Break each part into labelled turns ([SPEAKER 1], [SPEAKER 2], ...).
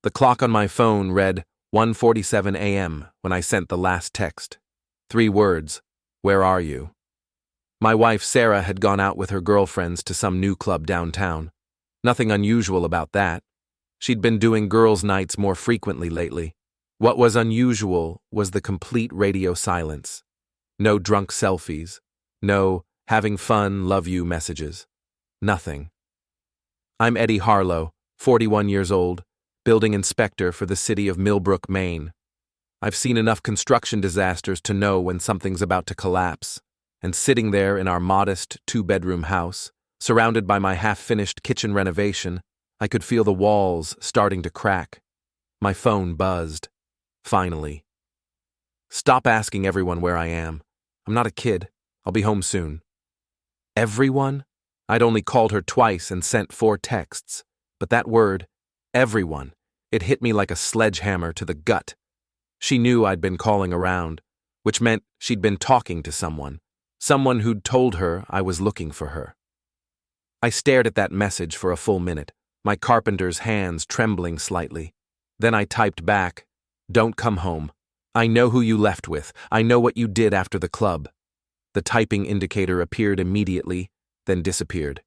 [SPEAKER 1] The clock on my phone read 1:47 a.m. when I sent the last text. 3 words, "Where are you?" My wife Sarah had gone out with her girlfriends to some new club downtown. Nothing unusual about that. She'd been doing girls' nights more frequently lately. What was unusual was the complete radio silence. No drunk selfies. No having fun, love you messages. Nothing. I'm Eddie Harlow, 41 years old, building inspector for the city of Millbrook, Maine. I've seen enough construction disasters to know when something's about to collapse, and sitting there in our modest 2-bedroom house, surrounded by my half-finished kitchen renovation, I could feel the walls starting to crack. My phone buzzed. Finally. Stop asking everyone where I am. I'm not a kid. I'll be home soon. Everyone? I'd only called her twice and sent 4 texts, but that word, everyone, it hit me like a sledgehammer to the gut. She knew I'd been calling around, which meant she'd been talking to someone who'd told her I was looking for her. I stared at that message for a full minute, my carpenter's hands trembling slightly. Then I typed back, "Don't come home. I know who you left with. I know what you did after the club." The typing indicator appeared immediately, then disappeared.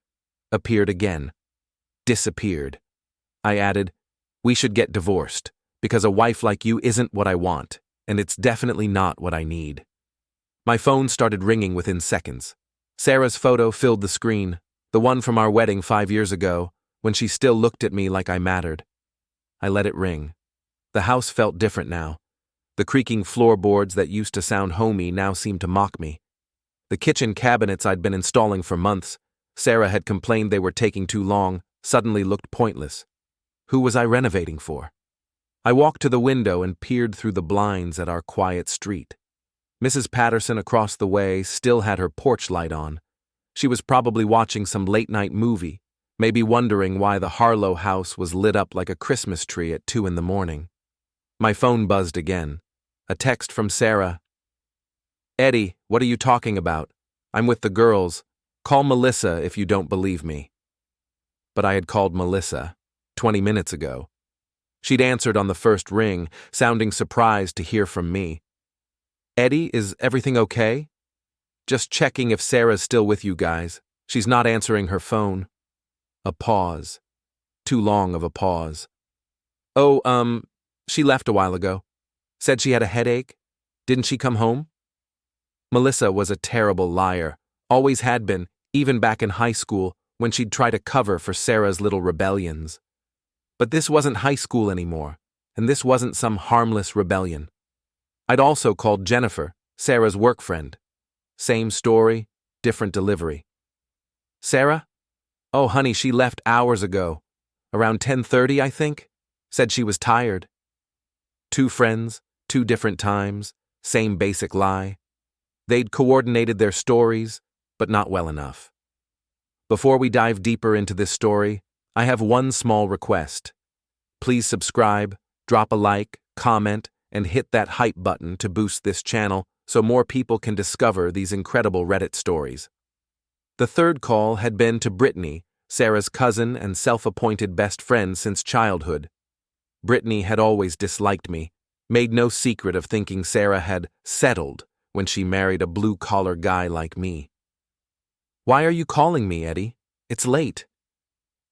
[SPEAKER 1] Appeared again. Disappeared. I added, "We should get divorced, because a wife like you isn't what I want, and it's definitely not what I need." My phone started ringing within seconds. Sarah's photo filled the screen, the one from our wedding 5 years ago, when she still looked at me like I mattered. I let it ring. The house felt different now. The creaking floorboards that used to sound homey now seemed to mock me. The kitchen cabinets I'd been installing for months, Sarah had complained they were taking too long, suddenly looked pointless. Who was I renovating for? I walked to the window and peered through the blinds at our quiet street. Mrs. Patterson across the way still had her porch light on. She was probably watching some late-night movie, maybe wondering why the Harlow house was lit up like a Christmas tree at 2 in the morning. My phone buzzed again. A text from Sarah. "Eddie, what are you talking about? I'm with the girls. Call Melissa if you don't believe me." But I had called Melissa 20 minutes ago. She'd answered on the first ring, sounding surprised to hear from me. "Eddie, is everything okay? Just checking if Sarah's still with you guys. She's not answering her phone." A pause. Too long of a pause. "Oh, she left a while ago. Said she had a headache. Didn't she come home?" Melissa was a terrible liar, always had been, even back in high school when she'd try to cover for Sarah's little rebellions. But this wasn't high school anymore, and this wasn't some harmless rebellion. I'd also called Jennifer, Sarah's work friend. Same story, different delivery. "Sarah? Oh, honey, she left hours ago. Around 10:30, I think. Said she was tired." 2 friends, 2 different times, same basic lie. They'd coordinated their stories, but not well enough. Before we dive deeper into this story, I have one small request. Please subscribe, drop a like, comment, and hit that hype button to boost this channel so more people can discover these incredible Reddit stories. The third call had been to Brittany, Sarah's cousin and self-appointed best friend since childhood. Brittany had always disliked me, made no secret of thinking Sarah had settled when she married a blue-collar guy like me. "Why are you calling me, Eddie? It's late."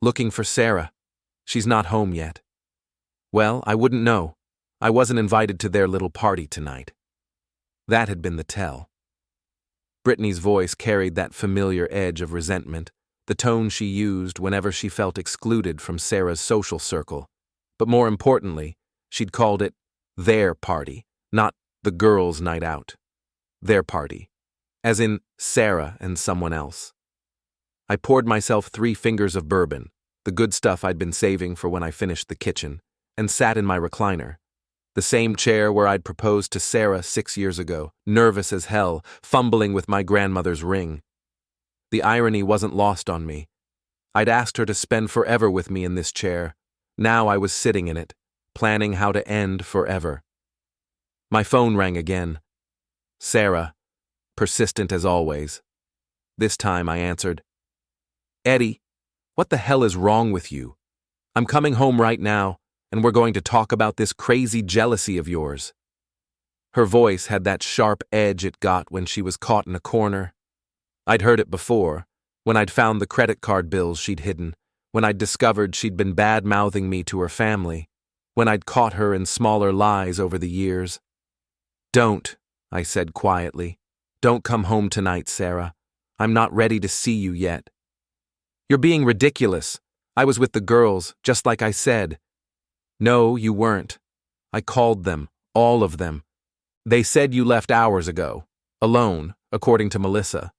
[SPEAKER 1] "Looking for Sarah. She's not home yet." "Well, I wouldn't know. I wasn't invited to their little party tonight." That had been the tell. Brittany's voice carried that familiar edge of resentment, the tone she used whenever she felt excluded from Sarah's social circle. But more importantly, she'd called it their party, not the girls' night out. Their party, as in Sarah and someone else. I poured myself 3 fingers of bourbon, the good stuff I'd been saving for when I finished the kitchen, and sat in my recliner. The same chair where I'd proposed to Sarah 6 years ago, nervous as hell, fumbling with my grandmother's ring. The irony wasn't lost on me. I'd asked her to spend forever with me in this chair. Now I was sitting in it, planning how to end forever. My phone rang again. Sarah, persistent as always. This time I answered. "Eddie, what the hell is wrong with you? I'm coming home right now. and we're going to talk about this crazy jealousy of yours." Her voice had that sharp edge it got when she was caught in a corner. I'd heard it before, when I'd found the credit card bills she'd hidden, when I'd discovered she'd been bad-mouthing me to her family, when I'd caught her in smaller lies over the years. "Don't," I said quietly. "Don't come home tonight, Sarah. I'm not ready to see you yet." "You're being ridiculous. I was with the girls, just like I said." "No, you weren't. I called them, all of them. They said you left hours ago, alone, according to Melissa,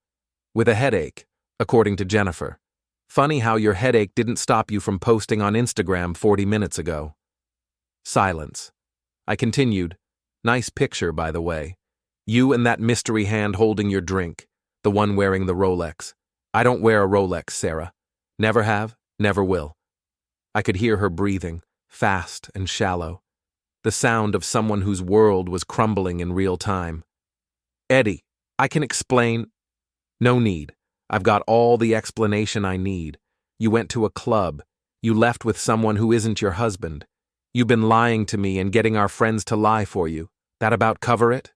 [SPEAKER 1] with a headache, according to Jennifer. Funny how your headache didn't stop you from posting on Instagram 40 minutes ago." Silence. I continued, "Nice picture, by the way. You and that mystery hand holding your drink, the one wearing the Rolex. I don't wear a Rolex, Sarah. Never have, never will." I could hear her breathing, fast and shallow. The sound of someone whose world was crumbling in real time. "Eddie, I can explain." "No need. I've got all the explanation I need. You went to a club. You left with someone who isn't your husband. You've been lying to me and getting our friends to lie for you. That about cover it?"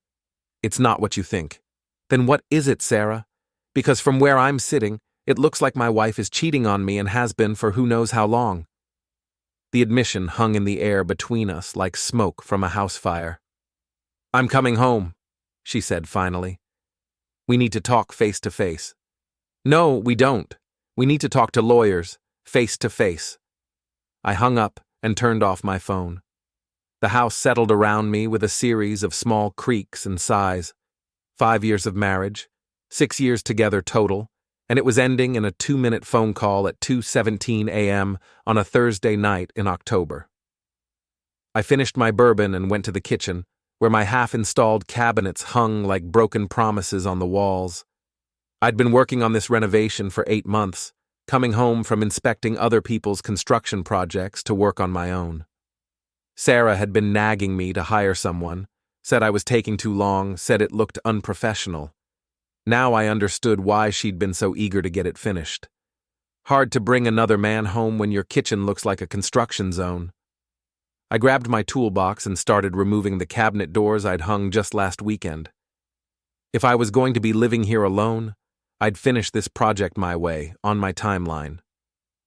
[SPEAKER 1] "It's not what you think." "Then what is it, Sarah? Because from where I'm sitting, it looks like my wife is cheating on me and has been for who knows how long." The admission hung in the air between us like smoke from a house fire. "I'm coming home," she said finally. "We need to talk face to face." "No, we don't. We need to talk to lawyers, face to face." I hung up and turned off my phone. The house settled around me with a series of small creaks and sighs. 5 years of marriage, 6 years together total, and it was ending in a 2-minute phone call at 2:17 a.m. on a Thursday night in October. I finished my bourbon and went to the kitchen, where my half-installed cabinets hung like broken promises on the walls. I'd been working on this renovation for 8 months, coming home from inspecting other people's construction projects to work on my own. Sarah had been nagging me to hire someone, said I was taking too long, said it looked unprofessional. Now I understood why she'd been so eager to get it finished. Hard to bring another man home when your kitchen looks like a construction zone. I grabbed my toolbox and started removing the cabinet doors I'd hung just last weekend. If I was going to be living here alone, I'd finish this project my way, on my timeline.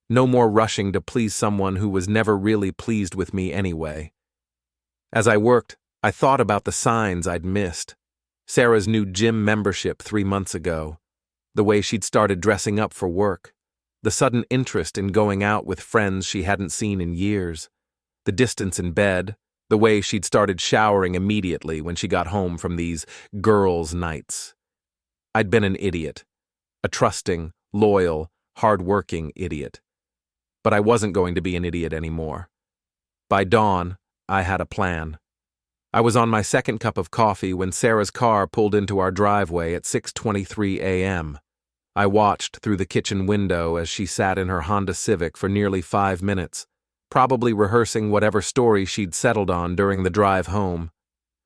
[SPEAKER 1] No more rushing to please someone who was never really pleased with me anyway. As I worked, I thought about the signs I'd missed. Sarah's new gym membership 3 months ago, the way she'd started dressing up for work, the sudden interest in going out with friends she hadn't seen in years, the distance in bed, the way she'd started showering immediately when she got home from these girls' nights. I'd been an idiot, a trusting, loyal, hard-working idiot. But I wasn't going to be an idiot anymore. By dawn, I had a plan. I was on my second cup of coffee when Sarah's car pulled into our driveway at 6:23 a.m. I watched through the kitchen window as she sat in her Honda Civic for nearly 5 minutes, probably rehearsing whatever story she'd settled on during the drive home.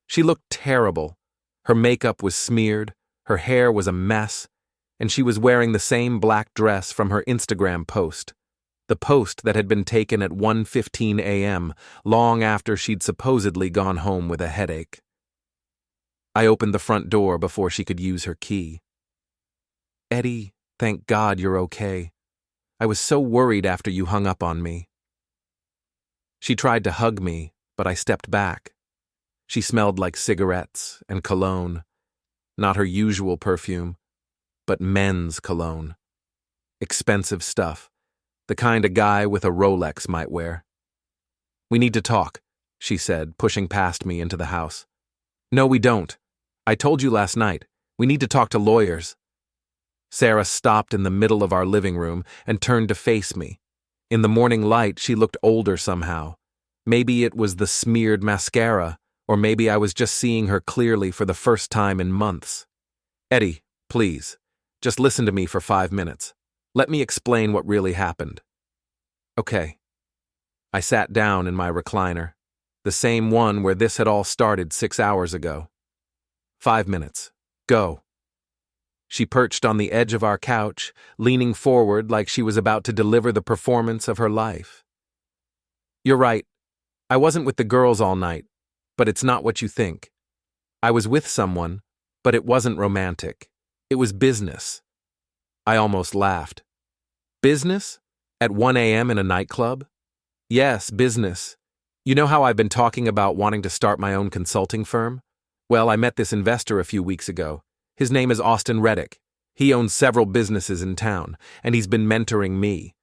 [SPEAKER 1] She looked terrible. Her makeup was smeared, her hair was a mess, and she was wearing the same black dress from her Instagram post. The post that had been taken at 1:15 a.m., long after she'd supposedly gone home with a headache. I opened the front door before she could use her key. "Eddie, thank God you're okay. I was so worried after you hung up on me." She tried to hug me, but I stepped back. She smelled like cigarettes and cologne. Not her usual perfume, but men's cologne. Expensive stuff. The kind a guy with a Rolex might wear. "We need to talk," she said, pushing past me into the house. "No, we don't. I told you last night. We need to talk to lawyers." Sarah stopped in the middle of our living room and turned to face me. In the morning light, she looked older somehow. Maybe it was the smeared mascara, or maybe I was just seeing her clearly for the first time in months. "Eddie, please, just listen to me for 5 minutes. Let me explain what really happened." "Okay." I sat down in my recliner, the same one where this had all started 6 hours ago. 5 minutes. Go." She perched on the edge of our couch, leaning forward like she was about to deliver the performance of her life. "You're right. I wasn't with the girls all night, but it's not what you think. I was with someone, but it wasn't romantic. It was business. I almost laughed. Business? At 1 a.m. in a nightclub? Yes, business. You know how I've been talking about wanting to start my own consulting firm? Well, I met this investor a few weeks ago. His name is Austin Reddick. He owns several businesses in town, and he's been mentoring me.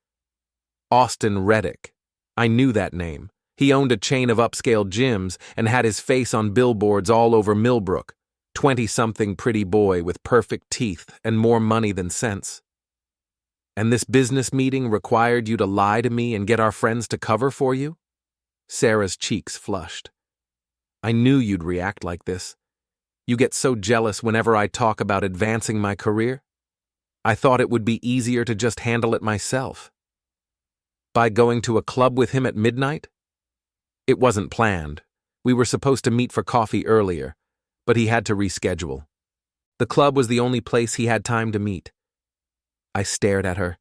[SPEAKER 1] Austin Reddick. I knew that name. He owned a chain of upscale gyms and had his face on billboards all over Millbrook. 20-something pretty boy with perfect teeth and more money than sense. And this business meeting required you to lie to me and get our friends to cover for you? Sarah's cheeks flushed. I knew you'd react like this. You get so jealous whenever I talk about advancing my career. I thought it would be easier to just handle it myself. By going to a club with him at midnight? It wasn't planned. We were supposed to meet for coffee earlier, but he had to reschedule. The club was the only place he had time to meet. I stared at her,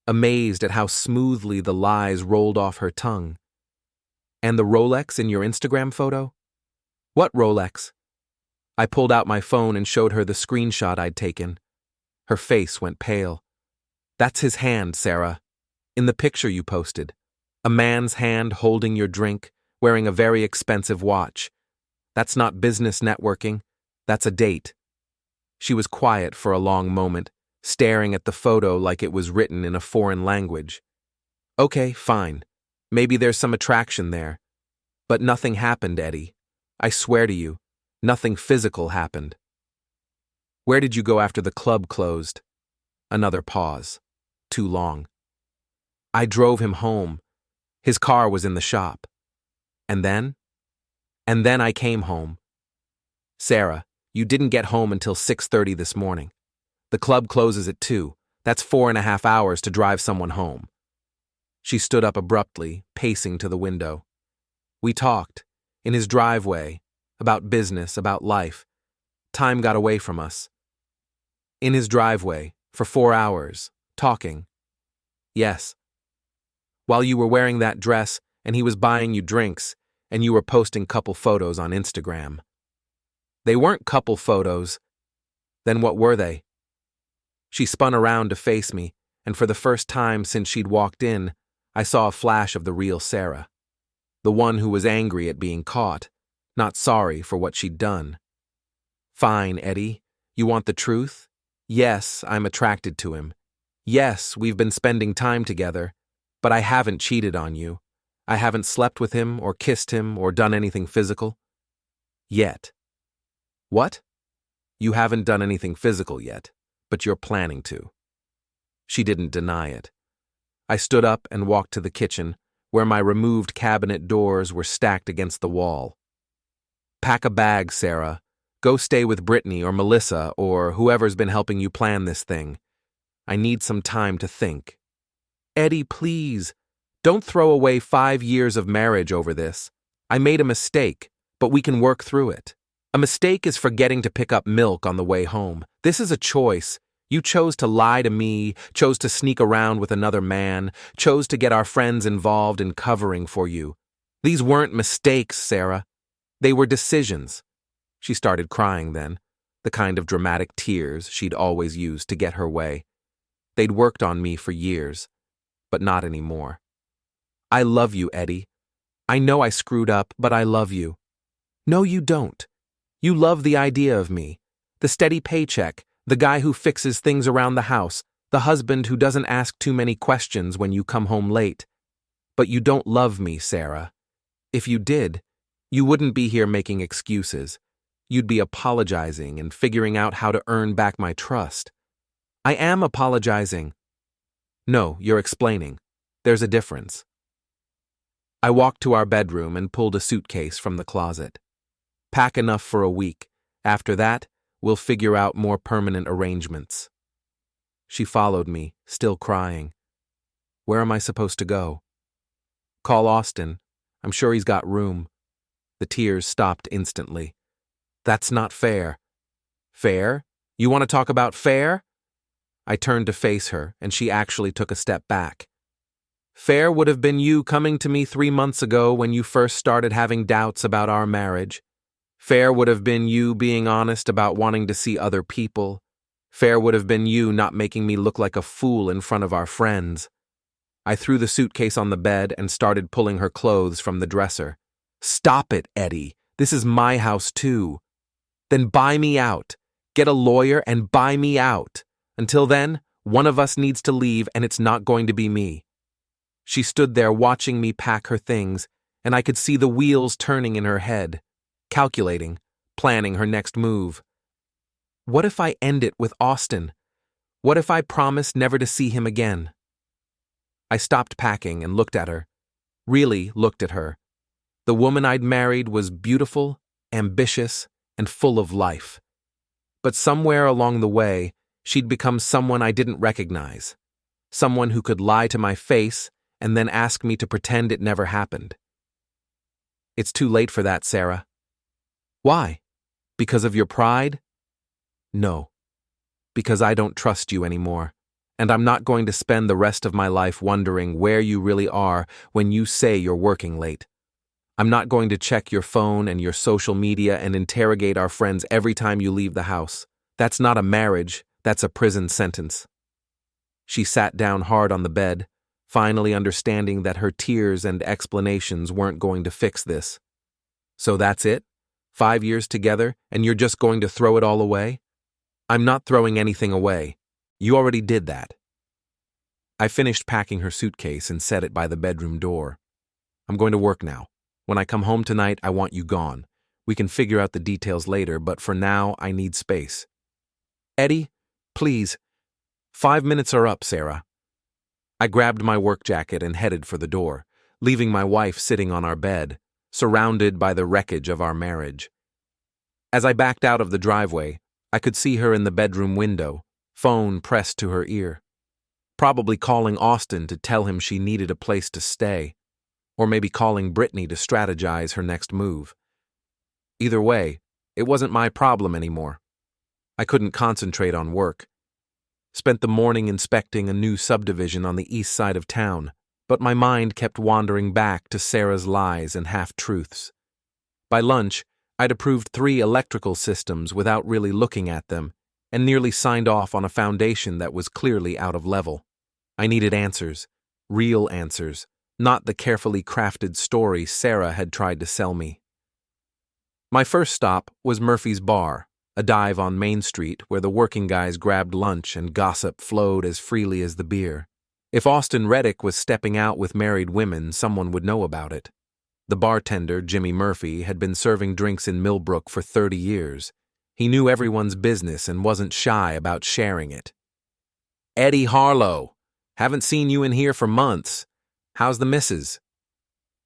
[SPEAKER 1] amazed at how smoothly the lies rolled off her tongue. And the Rolex in your Instagram photo? What Rolex? I pulled out my phone and showed her the screenshot I'd taken. Her face went pale. That's his hand, Sarah. In the picture you posted. A man's hand holding your drink, wearing a very expensive watch. That's not business networking. That's a date. She was quiet for a long moment, staring at the photo like it was written in a foreign language. Okay, fine. Maybe there's some attraction there. But nothing happened, Eddie. I swear to you, nothing physical happened. Where did you go after the club closed? Another pause. Too long. I drove him home. His car was in the shop. And then? And then I came home. Sarah, you didn't get home until 6:30 this morning. The club closes at 2. That's 4.5 hours to drive someone home. She stood up abruptly, pacing to the window. We talked, in his driveway, about business, about life. Time got away from us. In his driveway, for 4 hours, talking. Yes. While you were wearing that dress, and he was buying you drinks, and you were posting couple photos on Instagram. They weren't couple photos. Then what were they? She spun around to face me, and for the first time since she'd walked in, I saw a flash of the real Sarah. The one who was angry at being caught, not sorry for what she'd done. Fine, Eddie. You want the truth? Yes, I'm attracted to him. Yes, we've been spending time together, but I haven't cheated on you. I haven't slept with him or kissed him or done anything physical. Yet. What? You haven't done anything physical yet, but you're planning to. She didn't deny it. I stood up and walked to the kitchen, where my removed cabinet doors were stacked against the wall. Pack a bag, Sarah. Go stay with Brittany or Melissa or whoever's been helping you plan this thing. I need some time to think. Eddie, please. Don't throw away 5 years of marriage over this. I made a mistake, but we can work through it. A mistake is forgetting to pick up milk on the way home. This is a choice. You chose to lie to me, chose to sneak around with another man, chose to get our friends involved in covering for you. These weren't mistakes, Sarah. They were decisions. She started crying then, the kind of dramatic tears she'd always used to get her way. They'd worked on me for years, but not anymore. I love you, Eddie. I know I screwed up, but I love you. No, you don't. You love the idea of me, the steady paycheck, the guy who fixes things around the house, the husband who doesn't ask too many questions when you come home late. But you don't love me, Sarah. If you did, you wouldn't be here making excuses. You'd be apologizing and figuring out how to earn back my trust. I am apologizing. No, you're explaining. There's a difference. I walked to our bedroom and pulled a suitcase from the closet. Pack enough for a week. After that, we'll figure out more permanent arrangements. She followed me, still crying. Where am I supposed to go? Call Austin. I'm sure he's got room. The tears stopped instantly. That's not fair. Fair? You want to talk about fair? I turned to face her, and she actually took a step back. Fair would have been you coming to me 3 months ago when you first started having doubts about our marriage. Fair would have been you being honest about wanting to see other people. Fair would have been you not making me look like a fool in front of our friends. I threw the suitcase on the bed and started pulling her clothes from the dresser. Stop it, Eddie. This is my house too. Then buy me out. Get a lawyer and buy me out. Until then, one of us needs to leave and it's not going to be me. She stood there watching me pack her things, and I could see the wheels turning in her head, calculating, planning her next move. What if I end it with Austin? What if I promise never to see him again? I stopped packing and looked at her, really looked at her. The woman I'd married was beautiful, ambitious, and full of life. But somewhere along the way, she'd become someone I didn't recognize, someone who could lie to my face and then ask me to pretend it never happened. It's too late for that, Sarah. Why? Because of your pride? No. Because I don't trust you anymore, and I'm not going to spend the rest of my life wondering where you really are when you say you're working late. I'm not going to check your phone and your social media and interrogate our friends every time you leave the house. That's not a marriage, that's a prison sentence. She sat down hard on the bed, finally understanding that her tears and explanations weren't going to fix this. So that's it? 5 years together, and you're just going to throw it all away? I'm not throwing anything away. You already did that. I finished packing her suitcase and set it by the bedroom door. I'm going to work now. When I come home tonight, I want you gone. We can figure out the details later, but for now, I need space. Eddie, please. 5 minutes are up, Sarah. I grabbed my work jacket and headed for the door, leaving my wife sitting on our bed, surrounded by the wreckage of our marriage. As I backed out of the driveway, I could see her in the bedroom window, phone pressed to her ear. Probably calling Austin to tell him she needed a place to stay, or maybe calling Brittany to strategize her next move. Either way, it wasn't my problem anymore. I couldn't concentrate on work. Spent the morning inspecting a new subdivision on the east side of town, but my mind kept wandering back to Sarah's lies and half-truths. By lunch, I'd approved 3 electrical systems without really looking at them, and nearly signed off on a foundation that was clearly out of level. I needed answers, real answers, not the carefully crafted story Sarah had tried to sell me. My first stop was Murphy's Bar, a dive on Main Street where the working guys grabbed lunch and gossip flowed as freely as the beer. If Austin Reddick was stepping out with married women, someone would know about it. The bartender, Jimmy Murphy, had been serving drinks in Millbrook for 30 years. He knew everyone's business and wasn't shy about sharing it. Eddie Harlow, haven't seen you in here for months. How's the missus?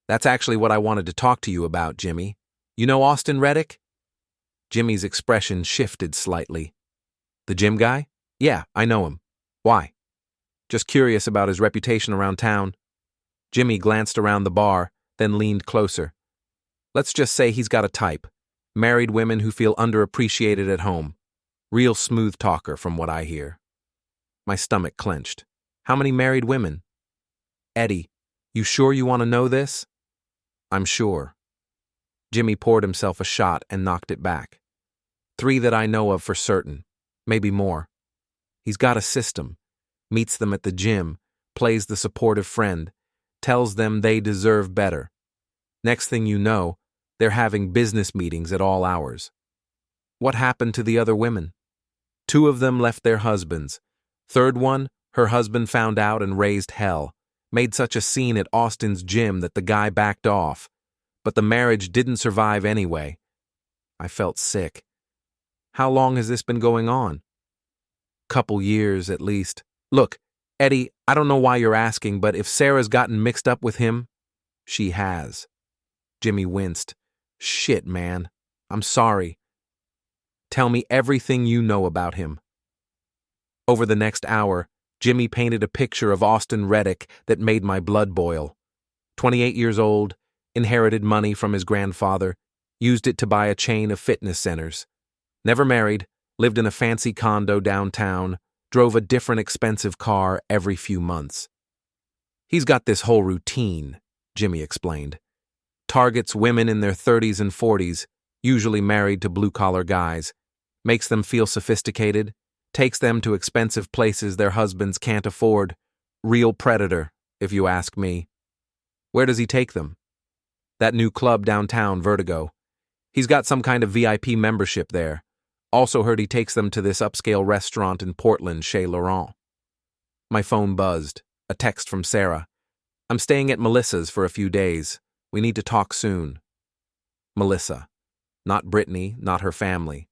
[SPEAKER 1] That's actually what I wanted to talk to you about, Jimmy. You know Austin Reddick? Jimmy's expression shifted slightly. The gym guy? Yeah, I know him. Why? Just curious about his reputation around town. Jimmy glanced around the bar, then leaned closer. Let's just say he's got a type. Married women who feel underappreciated at home. Real smooth talker from what I hear. My stomach clenched. How many married women? Eddie, you sure you want to know this? I'm sure. Jimmy poured himself a shot and knocked it back. 3 that I know of for certain. Maybe more. He's got a system. Meets them at the gym, plays the supportive friend, tells them they deserve better. Next thing you know, they're having business meetings at all hours. What happened to the other women? 2 of them left their husbands. 3rd one, her husband found out and raised hell. Made such a scene at Austin's gym that the guy backed off. But the marriage didn't survive anyway. I felt sick. How long has this been going on? Couple years, at least. Look, Eddie, I don't know why you're asking, but if Sarah's gotten mixed up with him, she has. Jimmy winced. Shit, man. I'm sorry. Tell me everything you know about him. Over the next hour, Jimmy painted a picture of Austin Reddick that made my blood boil. 28 years old, inherited money from his grandfather, used it to buy a chain of fitness centers. Never married, lived in a fancy condo downtown, drove a different expensive car every few months. He's got this whole routine, Jimmy explained. Targets women in their 30s and 40s, usually married to blue-collar guys, makes them feel sophisticated, takes them to expensive places their husbands can't afford. Real predator, if you ask me. Where does he take them? That new club downtown, Vertigo. He's got some kind of VIP membership there. Also heard he takes them to this upscale restaurant in Portland, Chez Laurent. My phone buzzed. A text from Sarah. I'm staying at Melissa's for a few days. We need to talk soon. Melissa. Not Brittany, not her family.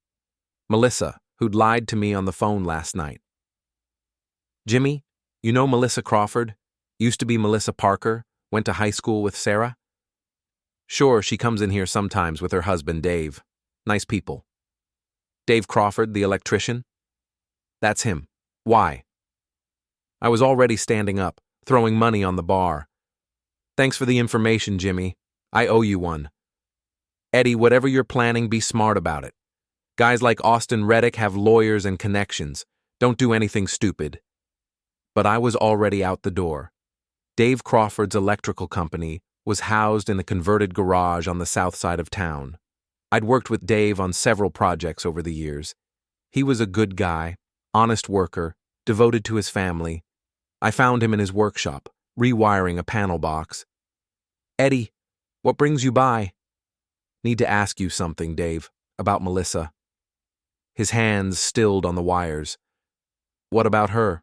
[SPEAKER 1] Melissa, who'd lied to me on the phone last night. Jimmy, you know Melissa Crawford? Used to be Melissa Parker, went to high school with Sarah? Sure, she comes in here sometimes with her husband, Dave. Nice people. Dave Crawford, the electrician? That's him. Why? I was already standing up, throwing money on the bar. Thanks for the information, Jimmy. I owe you one. Eddie, whatever you're planning, be smart about it. Guys like Austin Reddick have lawyers and connections. Don't do anything stupid. But I was already out the door. Dave Crawford's electrical company was housed in a converted garage on the south side of town. I'd worked with Dave on several projects over the years. He was a good guy, honest worker, devoted to his family. I found him in his workshop, rewiring a panel box. Eddie, what brings you by? Need to ask you something, Dave, about Melissa. His hands stilled on the wires. What about her?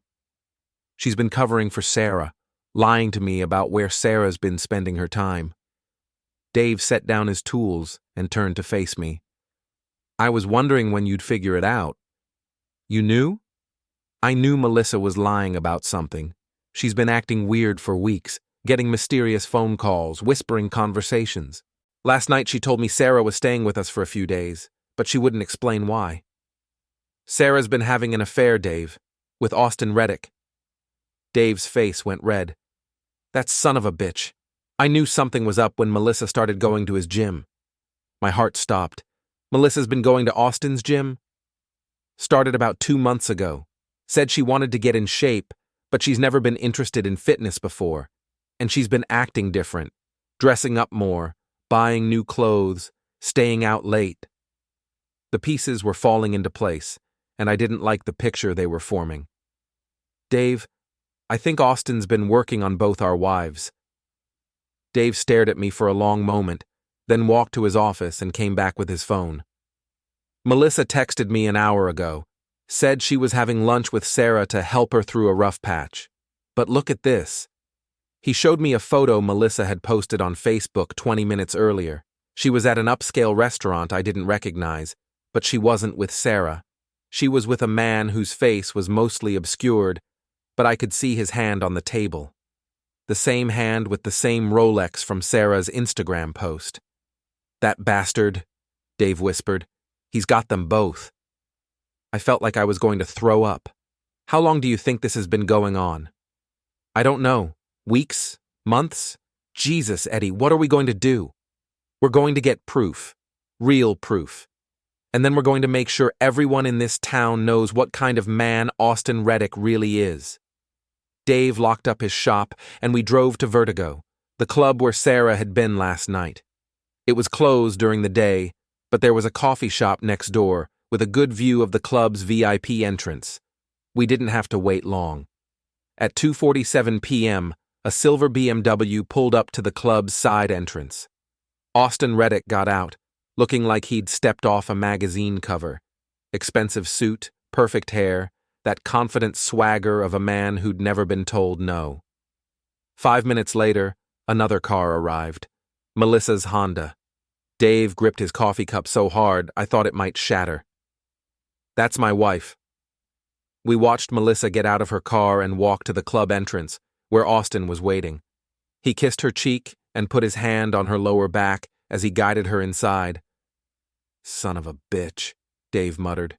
[SPEAKER 1] She's been covering for Sarah, lying to me about where Sarah's been spending her time. Dave set down his tools and turned to face me. I was wondering when you'd figure it out. You knew? I knew Melissa was lying about something. She's been acting weird for weeks, getting mysterious phone calls, whispering conversations. Last night she told me Sarah was staying with us for a few days, but she wouldn't explain why. Sarah's been having an affair, Dave, with Austin Reddick. Dave's face went red. That son of a bitch. I knew something was up when Melissa started going to his gym. My heart stopped. Melissa's been going to Austin's gym? Started about 2 months ago. Said she wanted to get in shape, but she's never been interested in fitness before. And she's been acting different, dressing up more, buying new clothes, staying out late. The pieces were falling into place, and I didn't like the picture they were forming. Dave, I think Austin's been working on both our wives. Dave stared at me for a long moment, then walked to his office and came back with his phone. Melissa texted me an hour ago, said she was having lunch with Sarah to help her through a rough patch. But look at this. He showed me a photo Melissa had posted on Facebook 20 minutes earlier. She was at an upscale restaurant I didn't recognize, but she wasn't with Sarah. She was with a man whose face was mostly obscured, but I could see his hand on the table. The same hand with the same Rolex from Sarah's Instagram post. That bastard, Dave whispered. He's got them both. I felt like I was going to throw up. How long do you think this has been going on? I don't know. Weeks? Months? Jesus, Eddie, what are we going to do? We're going to get proof. Real proof. And then we're going to make sure everyone in this town knows what kind of man Austin Reddick really is. Dave locked up his shop, and we drove to Vertigo, the club where Sarah had been last night. It was closed during the day, but there was a coffee shop next door with a good view of the club's VIP entrance. We didn't have to wait long. At 2:47 p.m., a silver BMW pulled up to the club's side entrance. Austin Reddick got out, looking like he'd stepped off a magazine cover. Expensive suit, perfect hair, that confident swagger of a man who'd never been told no. 5 minutes later, another car arrived. Melissa's Honda. Dave gripped his coffee cup so hard I thought it might shatter. That's my wife. We watched Melissa get out of her car and walk to the club entrance, where Austin was waiting. He kissed her cheek and put his hand on her lower back as he guided her inside. Son of a bitch, Dave muttered.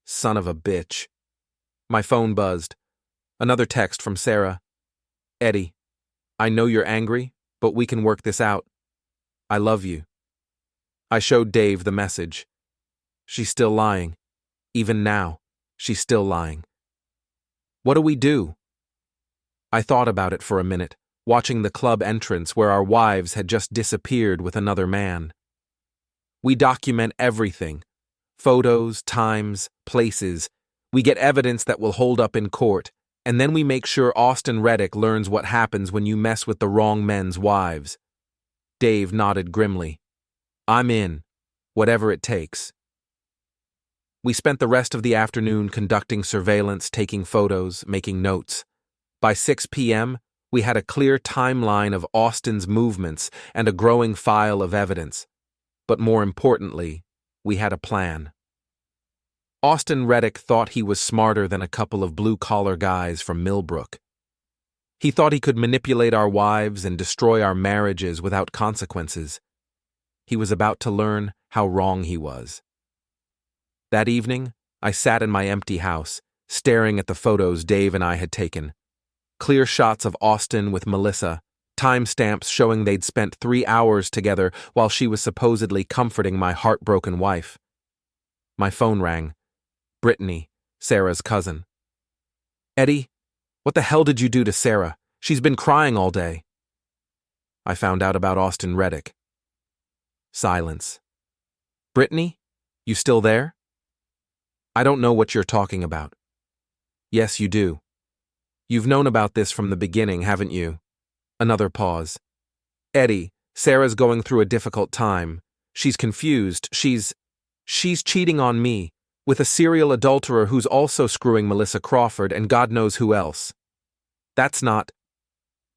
[SPEAKER 1] Son of a bitch. My phone buzzed. Another text from Sarah. Eddie, I know you're angry, but we can work this out. I love you. I showed Dave the message. She's still lying. Even now, she's still lying. What do we do? I thought about it for a minute, watching the club entrance where our wives had just disappeared with another man. We document everything: photos, times, places. We get evidence that will hold up in court, and then we make sure Austin Reddick learns what happens when you mess with the wrong men's wives. Dave nodded grimly. I'm in, whatever it takes. We spent the rest of the afternoon conducting surveillance, taking photos, making notes. By 6 p.m., we had a clear timeline of Austin's movements and a growing file of evidence. But more importantly, we had a plan. Austin Reddick thought he was smarter than a couple of blue-collar guys from Millbrook. He thought he could manipulate our wives and destroy our marriages without consequences. He was about to learn how wrong he was. That evening, I sat in my empty house, staring at the photos Dave and I had taken. Clear shots of Austin with Melissa, timestamps showing they'd spent 3 hours together while she was supposedly comforting my heartbroken wife. My phone rang. Brittany, Sarah's cousin. Eddie, what the hell did you do to Sarah? She's been crying all day. I found out about Austin Reddick. Silence. Brittany, you still there? I don't know what you're talking about. Yes, you do. You've known about this from the beginning, haven't you? Another pause. Eddie, Sarah's going through a difficult time. She's confused. She's cheating on me, with a serial adulterer who's also screwing Melissa Crawford and God knows who else. That's not...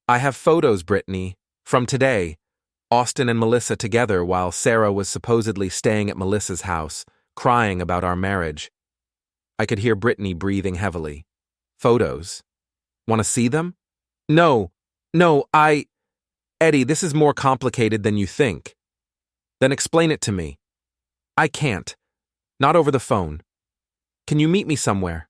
[SPEAKER 1] I have photos, Brittany, from today. Austin and Melissa together while Sarah was supposedly staying at Melissa's house, crying about our marriage. I could hear Brittany breathing heavily. Photos? Want to see them? No, Eddie, this is more complicated than you think. Then explain it to me. I can't. Not over the phone. Can you meet me somewhere?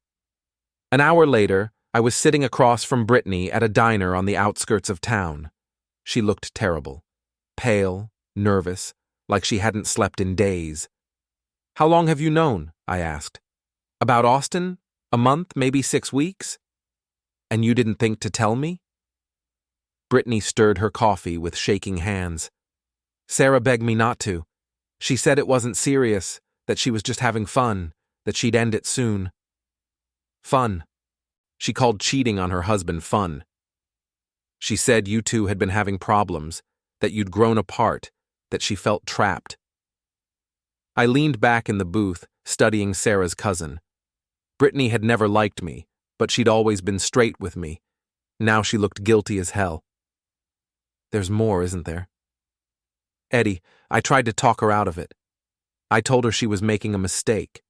[SPEAKER 1] An hour later, I was sitting across from Brittany at a diner on the outskirts of town. She looked terrible. Pale, nervous, like she hadn't slept in days. How long have you known? I asked. About Austin? A month, maybe 6 weeks? And you didn't think to tell me? Brittany stirred her coffee with shaking hands. Sarah begged me not to. She said it wasn't serious, that she was just having fun, that she'd end it soon. Fun. She called cheating on her husband fun. She said you two had been having problems, that you'd grown apart, that she felt trapped. I leaned back in the booth, studying Sarah's cousin. Brittany had never liked me, but she'd always been straight with me. Now she looked guilty as hell. There's more, isn't there? Eddie, I tried to talk her out of it. I told her she was making a mistake.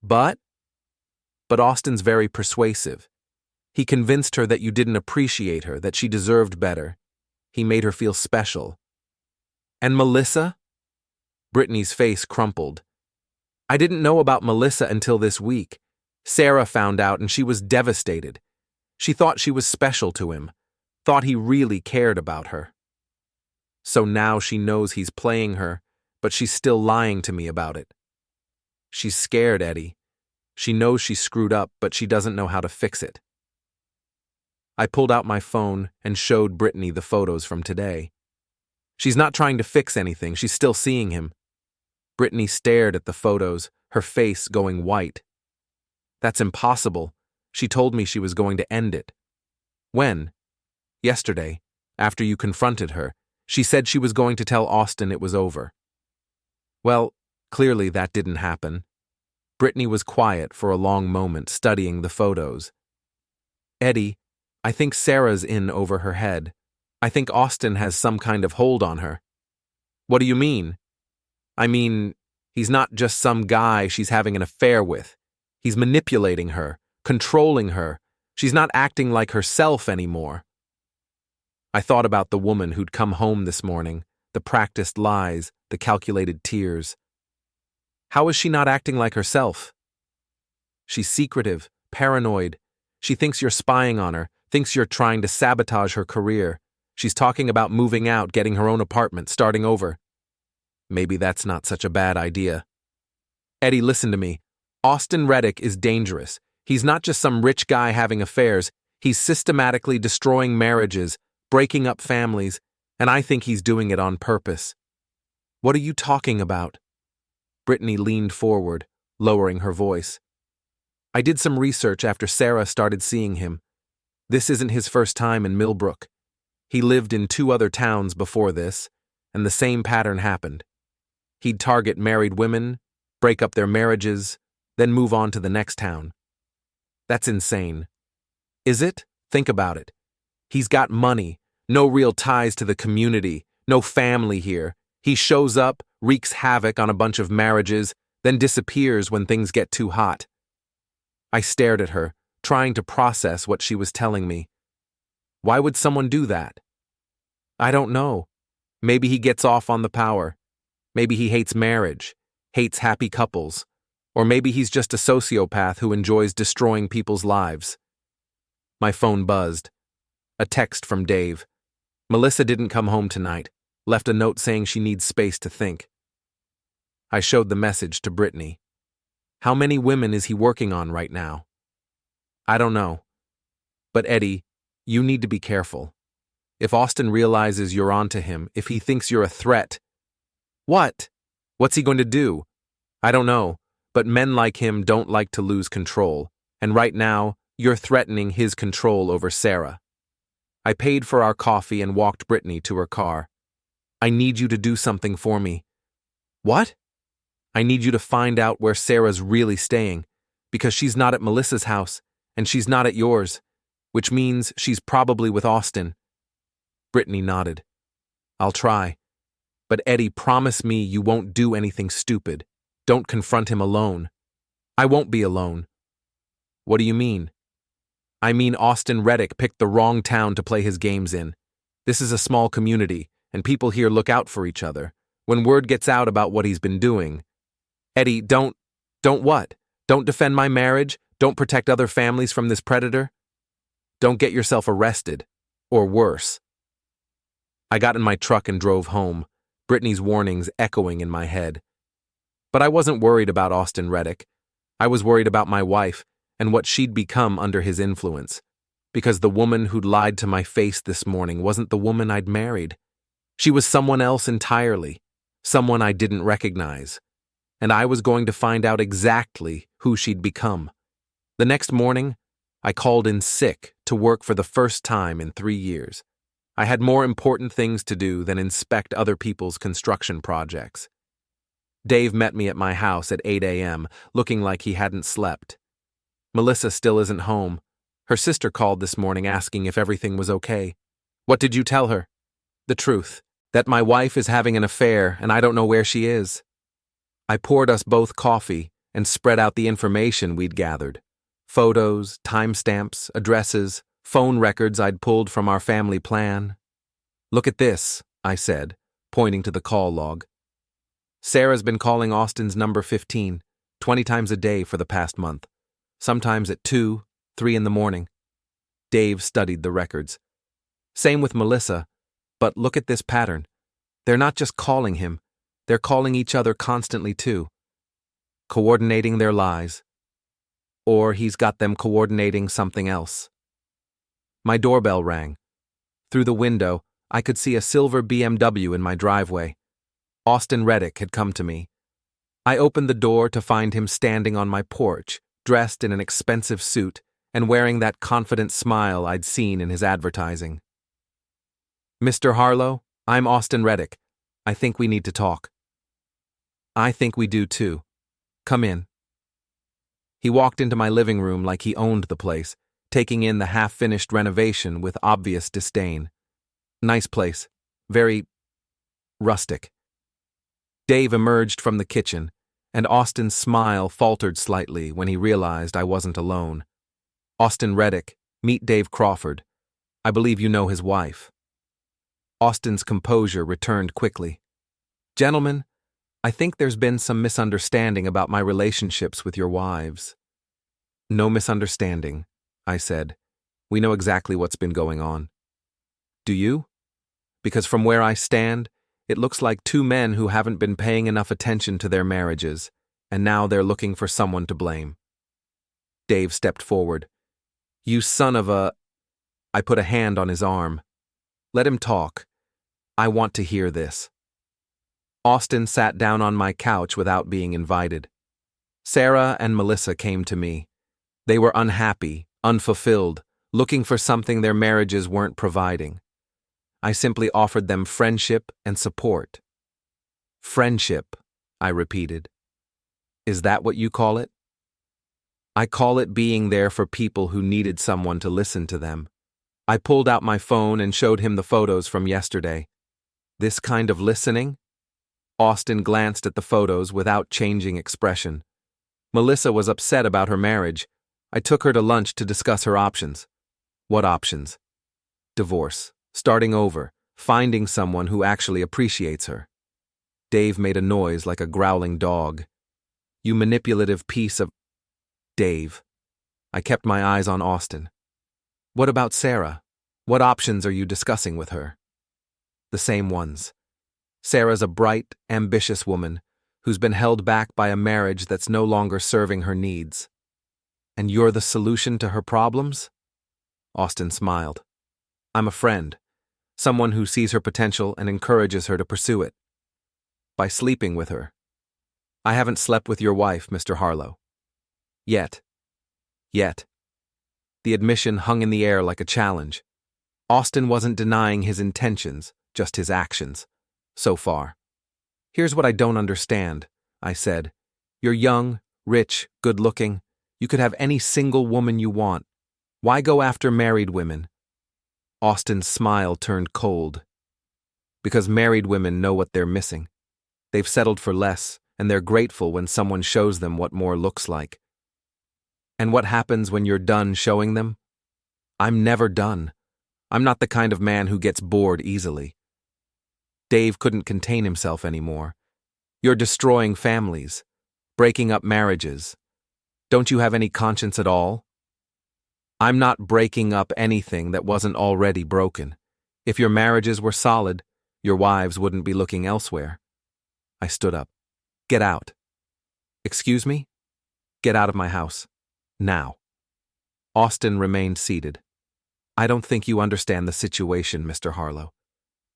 [SPEAKER 1] But Austin's very persuasive. He convinced her that you didn't appreciate her, that she deserved better. He made her feel special. And Melissa? Brittany's face crumpled. I didn't know about Melissa until this week. Sarah found out and she was devastated. She thought she was special to him, thought he really cared about her. So now she knows he's playing her, but she's still lying to me about it. She's scared, Eddie. She knows she screwed up, but she doesn't know how to fix it. I pulled out my phone and showed Brittany the photos from today. She's not trying to fix anything, she's still seeing him. Brittany stared at the photos, her face going white. That's impossible. She told me she was going to end it. When? Yesterday, after you confronted her. She said she was going to tell Austin it was over. Well, clearly that didn't happen. Brittany was quiet for a long moment, studying the photos. Eddie, I think Sarah's in over her head. I think Austin has some kind of hold on her. What do you mean? I mean, he's not just some guy she's having an affair with. He's manipulating her, controlling her. She's not acting like herself anymore. I thought about the woman who'd come home this morning, the practiced lies, the calculated tears. How is she not acting like herself? She's secretive, paranoid. She thinks you're spying on her, thinks you're trying to sabotage her career. She's talking about moving out, getting her own apartment, starting over. Maybe that's not such a bad idea. Eddie, listen to me. Austin Reddick is dangerous. He's not just some rich guy having affairs. He's systematically destroying marriages, breaking up families, and I think he's doing it on purpose. What are you talking about? Brittany leaned forward, lowering her voice. I did some research after Sarah started seeing him. This isn't his first time in Millbrook. He lived in 2 other towns before this, and the same pattern happened. He'd target married women, break up their marriages, then move on to the next town. That's insane. Is it? Think about it. He's got money, no real ties to the community, no family here. He shows up, wreaks havoc on a bunch of marriages, then disappears when things get too hot. I stared at her, trying to process what she was telling me. Why would someone do that? I don't know. Maybe he gets off on the power. Maybe he hates marriage, hates happy couples. Or maybe he's just a sociopath who enjoys destroying people's lives. My phone buzzed. A text from Dave. Melissa didn't come home tonight. Left a note saying she needs space to think. I showed the message to Brittany. How many women is he working on right now? I don't know. But Eddie, you need to be careful. If Austin realizes you're onto him, if he thinks you're a threat. What? What's he going to do? I don't know, but men like him don't like to lose control, and right now, you're threatening his control over Sarah. I paid for our coffee and walked Brittany to her car. I need you to do something for me. What? I need you to find out where Sarah's really staying, because she's not at Melissa's house, and she's not at yours, which means she's probably with Austin. Brittany nodded. I'll try. But Eddie, promise me you won't do anything stupid. Don't confront him alone. I won't be alone. What do you mean? I mean Austin Reddick picked the wrong town to play his games in. This is a small community, and people here look out for each other. When word gets out about what he's been doing. Eddie, don't what? Don't defend my marriage? Don't protect other families from this predator? Don't get yourself arrested. Or worse. I got in my truck and drove home, Brittany's warnings echoing in my head. But I wasn't worried about Austin Reddick. I was worried about my wife and what she'd become under his influence. Because the woman who'd lied to my face this morning wasn't the woman I'd married. She was someone else entirely, someone I didn't recognize. And I was going to find out exactly who she'd become. The next morning, I called in sick to work for the first time in 3 years. I had more important things to do than inspect other people's construction projects. Dave met me at my house at 8 a.m., looking like he hadn't slept. Melissa still isn't home. Her sister called this morning asking if everything was okay. What did you tell her? The truth, that my wife is having an affair and I don't know where she is. I poured us both coffee and spread out the information we'd gathered. Photos, timestamps, addresses, phone records I'd pulled from our family plan. Look at this, I said, pointing to the call log. Sarah's been calling Austin's number 15, 20 times a day for the past month, sometimes at 2, 3 in the morning. Dave studied the records. Same with Melissa, but look at this pattern. They're not just calling him, they're calling each other constantly too. Coordinating their lies. Or he's got them coordinating something else. My doorbell rang. Through the window, I could see a silver BMW in my driveway. Austin Reddick had come to me. I opened the door to find him standing on my porch, dressed in an expensive suit and wearing that confident smile I'd seen in his advertising. Mr. Harlow, I'm Austin Reddick. I think we need to talk. I think we do too. Come in. He walked into my living room like he owned the place, taking in the half-finished renovation with obvious disdain. Nice place. Very rustic. Dave emerged from the kitchen, and Austin's smile faltered slightly when he realized I wasn't alone. Austin Reddick, meet Dave Crawford. I believe you know his wife. Austin's composure returned quickly. Gentlemen, I think there's been some misunderstanding about my relationships with your wives. No misunderstanding, I said. We know exactly what's been going on. Do you? Because from where I stand, it looks like 2 men who haven't been paying enough attention to their marriages, and now they're looking for someone to blame. Dave stepped forward. You son of a... I put a hand on his arm. Let him talk. I want to hear this. Austin sat down on my couch without being invited. Sarah and Melissa came to me. They were unhappy, unfulfilled, looking for something their marriages weren't providing. I simply offered them friendship and support. Friendship, I repeated. Is that what you call it? I call it being there for people who needed someone to listen to them. I pulled out my phone and showed him the photos from yesterday. This kind of listening? Austin glanced at the photos without changing expression. Melissa was upset about her marriage. I took her to lunch to discuss her options. What options? Divorce, starting over, finding someone who actually appreciates her. Dave made a noise like a growling dog. You manipulative piece of... Dave. I kept my eyes on Austin. What about Sarah? What options are you discussing with her? The same ones. Sarah's a bright, ambitious woman who's been held back by a marriage that's no longer serving her needs. And you're the solution to her problems? Austin smiled. I'm a friend, someone who sees her potential and encourages her to pursue it. By sleeping with her. I haven't slept with your wife, Mr. Harlow. Yet. The admission hung in the air like a challenge. Austin wasn't denying his intentions, just his actions. So far. Here's what I don't understand, I said. You're young, rich, good-looking. You could have any single woman you want. Why go after married women? Austin's smile turned cold. Because married women know what they're missing. They've settled for less, and they're grateful when someone shows them what more looks like. And what happens when you're done showing them? I'm never done. I'm not the kind of man who gets bored easily. Dave couldn't contain himself anymore. You're destroying families, breaking up marriages. Don't you have any conscience at all? I'm not breaking up anything that wasn't already broken. If your marriages were solid, your wives wouldn't be looking elsewhere. I stood up. Get out. Excuse me? Get out of my house. Now. Austin remained seated. I don't think you understand the situation, Mr. Harlow.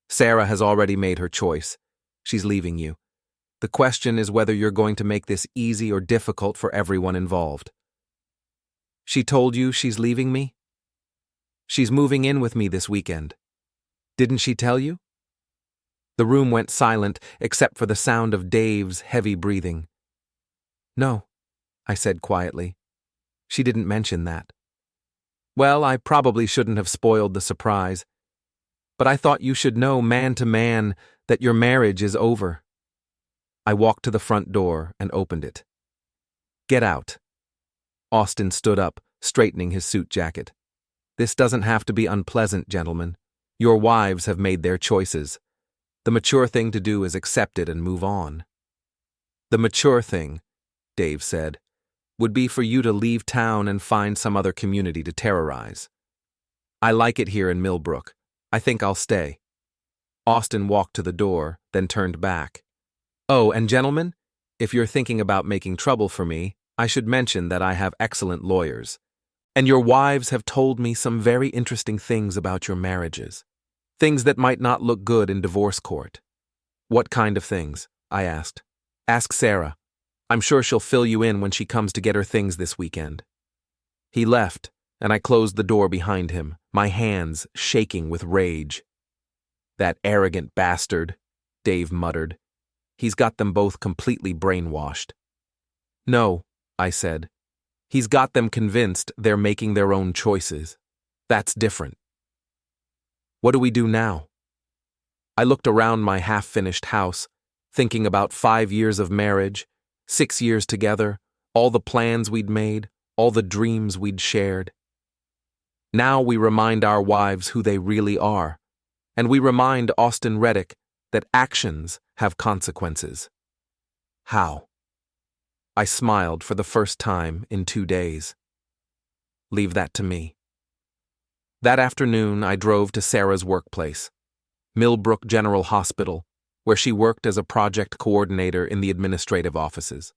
[SPEAKER 1] Sarah has already made her choice. She's leaving you. The question is whether you're going to make this easy or difficult for everyone involved. She told you she's leaving me? She's moving in with me this weekend. Didn't she tell you? The room went silent except for the sound of Dave's heavy breathing. No, I said quietly. She didn't mention that. Well, I probably shouldn't have spoiled the surprise. But I thought you should know man to man that your marriage is over. I walked to the front door and opened it. Get out. Austin stood up, straightening his suit jacket. This doesn't have to be unpleasant, gentlemen. Your wives have made their choices. The mature thing to do is accept it and move on. The mature thing, Dave said, would be for you to leave town and find some other community to terrorize. I like it here in Millbrook. I think I'll stay. Austin walked to the door, then turned back. Oh, and gentlemen, if you're thinking about making trouble for me, I should mention that I have excellent lawyers. And your wives have told me some very interesting things about your marriages. Things that might not look good in divorce court. What kind of things? I asked. Ask Sarah. I'm sure she'll fill you in when she comes to get her things this weekend. He left, and I closed the door behind him, my hands shaking with rage. That arrogant bastard, Dave muttered. He's got them both completely brainwashed. No, I said. He's got them convinced they're making their own choices. That's different. What do we do now? I looked around my half-finished house, thinking about 5 years of marriage, 6 years together, all the plans we'd made, all the dreams we'd shared. Now we remind our wives who they really are, and we remind Austin Reddick that actions have consequences. How? I smiled for the first time in 2 days. Leave that to me. That afternoon, I drove to Sarah's workplace, Millbrook General Hospital, where she worked as a project coordinator in the administrative offices.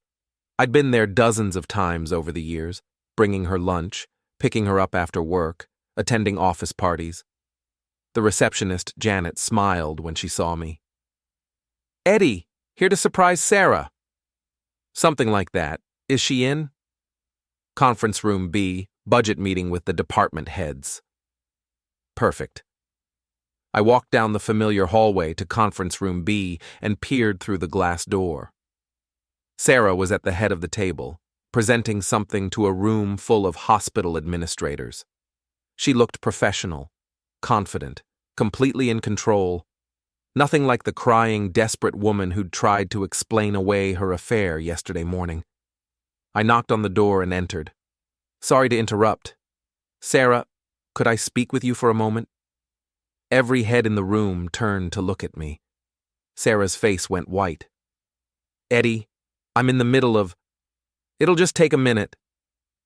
[SPEAKER 1] I'd been there dozens of times over the years, bringing her lunch, picking her up after work, attending office parties. The receptionist, Janet, smiled when she saw me. "Eddie, here to surprise Sarah." "Something like that. Is she in?" "Conference room B, budget meeting with the department heads." "Perfect." I walked down the familiar hallway to conference room B and peered through the glass door. Sarah was at the head of the table, presenting something to a room full of hospital administrators. She looked professional, confident, completely in control, nothing like the crying, desperate woman who'd tried to explain away her affair yesterday morning. I knocked on the door and entered. "Sorry to interrupt. Sarah, could I speak with you for a moment?" Every head in the room turned to look at me. Sarah's face went white. "Eddie, I'm in the middle of... It'll just take a minute."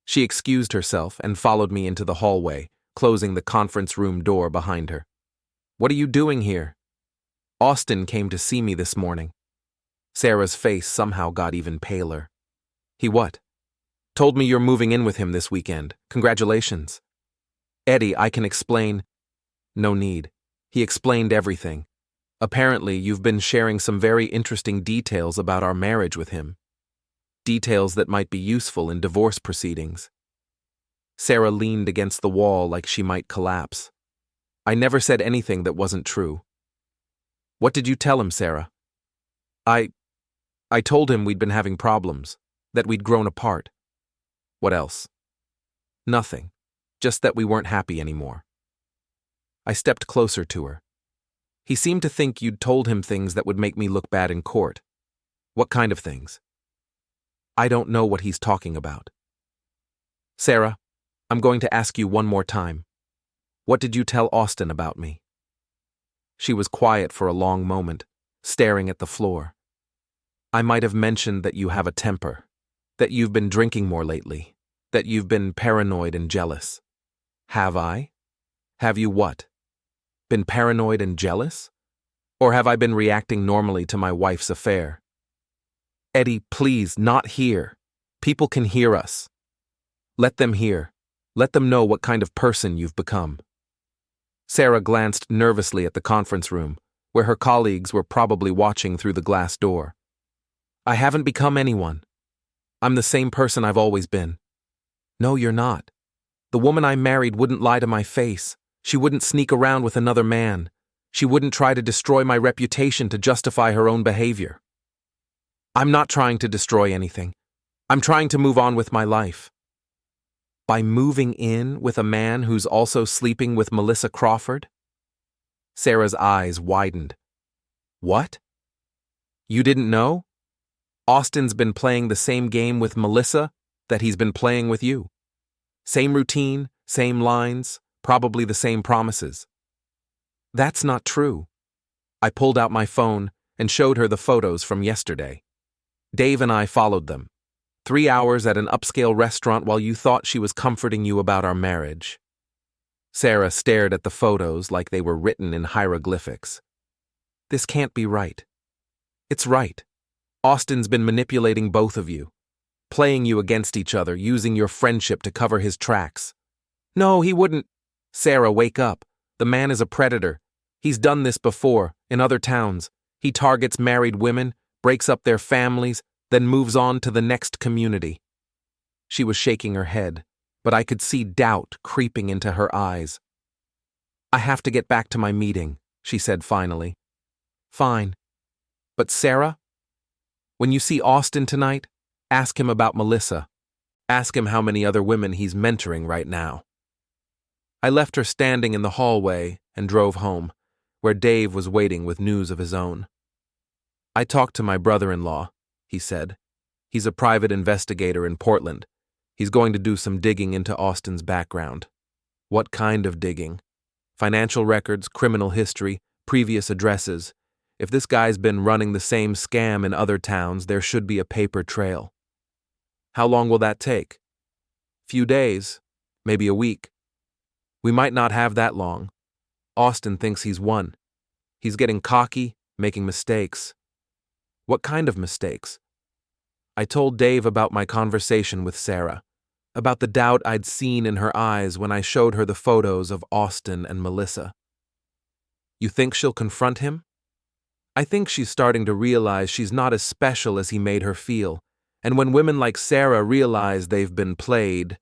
[SPEAKER 1] She excused herself and followed me into the hallway, closing the conference room door behind her. "What are you doing here?" "Austin came to see me this morning." Sarah's face somehow got even paler. "He what?" "Told me you're moving in with him this weekend. Congratulations." "Eddie, I can explain..." "No need. He explained everything. Apparently, you've been sharing some very interesting details about our marriage with him. Details that might be useful in divorce proceedings." Sarah leaned against the wall like she might collapse. "I never said anything that wasn't true." "What did you tell him, Sarah?" I told him we'd been having problems, that we'd grown apart." "What else?" "Nothing. Just that we weren't happy anymore." I stepped closer to her. "He seemed to think you'd told him things that would make me look bad in court." "What kind of things?" "I don't know what he's talking about." "Sarah, I'm going to ask you one more time. What did you tell Austin about me?" She was quiet for a long moment, staring at the floor. "I might have mentioned that you have a temper, that you've been drinking more lately, that you've been paranoid and jealous." "Have I? Have you what? Been paranoid and jealous? Or have I been reacting normally to my wife's affair?" "Eddie, please, not here. People can hear us." "Let them hear. Let them know what kind of person you've become." Sarah glanced nervously at the conference room, where her colleagues were probably watching through the glass door. "I haven't become anyone. I'm the same person I've always been." "No, you're not. The woman I married wouldn't lie to my face. She wouldn't sneak around with another man. She wouldn't try to destroy my reputation to justify her own behavior." "I'm not trying to destroy anything. I'm trying to move on with my life." "By moving in with a man who's also sleeping with Melissa Crawford?" Sarah's eyes widened. "What? You didn't know? Austin's been playing the same game with Melissa that he's been playing with you. Same routine, same lines, probably the same promises." "That's not true." I pulled out my phone and showed her the photos from yesterday. "Dave and I followed them. 3 hours at an upscale restaurant while you thought she was comforting you about our marriage." Sarah stared at the photos like they were written in hieroglyphics. "This can't be right." "It's right. Austin's been manipulating both of you, playing you against each other, using your friendship to cover his tracks." "No, he wouldn't." "Sarah, wake up. The man is a predator. He's done this before, in other towns. He targets married women, breaks up their families, then moves on to the next community." She was shaking her head, but I could see doubt creeping into her eyes. "I have to get back to my meeting," she said finally. "Fine. But Sarah, when you see Austin tonight, ask him about Melissa. Ask him how many other women he's mentoring right now." I left her standing in the hallway and drove home, where Dave was waiting with news of his own. "I talked to my brother-in-law," he said. "He's a private investigator in Portland. He's going to do some digging into Austin's background." "What kind of digging?" "Financial records, criminal history, previous addresses. If this guy's been running the same scam in other towns, there should be a paper trail." "How long will that take?" "Few days, maybe a week." "We might not have that long. Austin thinks he's won. He's getting cocky, making mistakes." "What kind of mistakes?" I told Dave about my conversation with Sarah, about the doubt I'd seen in her eyes when I showed her the photos of Austin and Melissa. You think she'll confront him? I think she's starting to realize she's not as special as he made her feel, and when women like Sarah realize they've been played,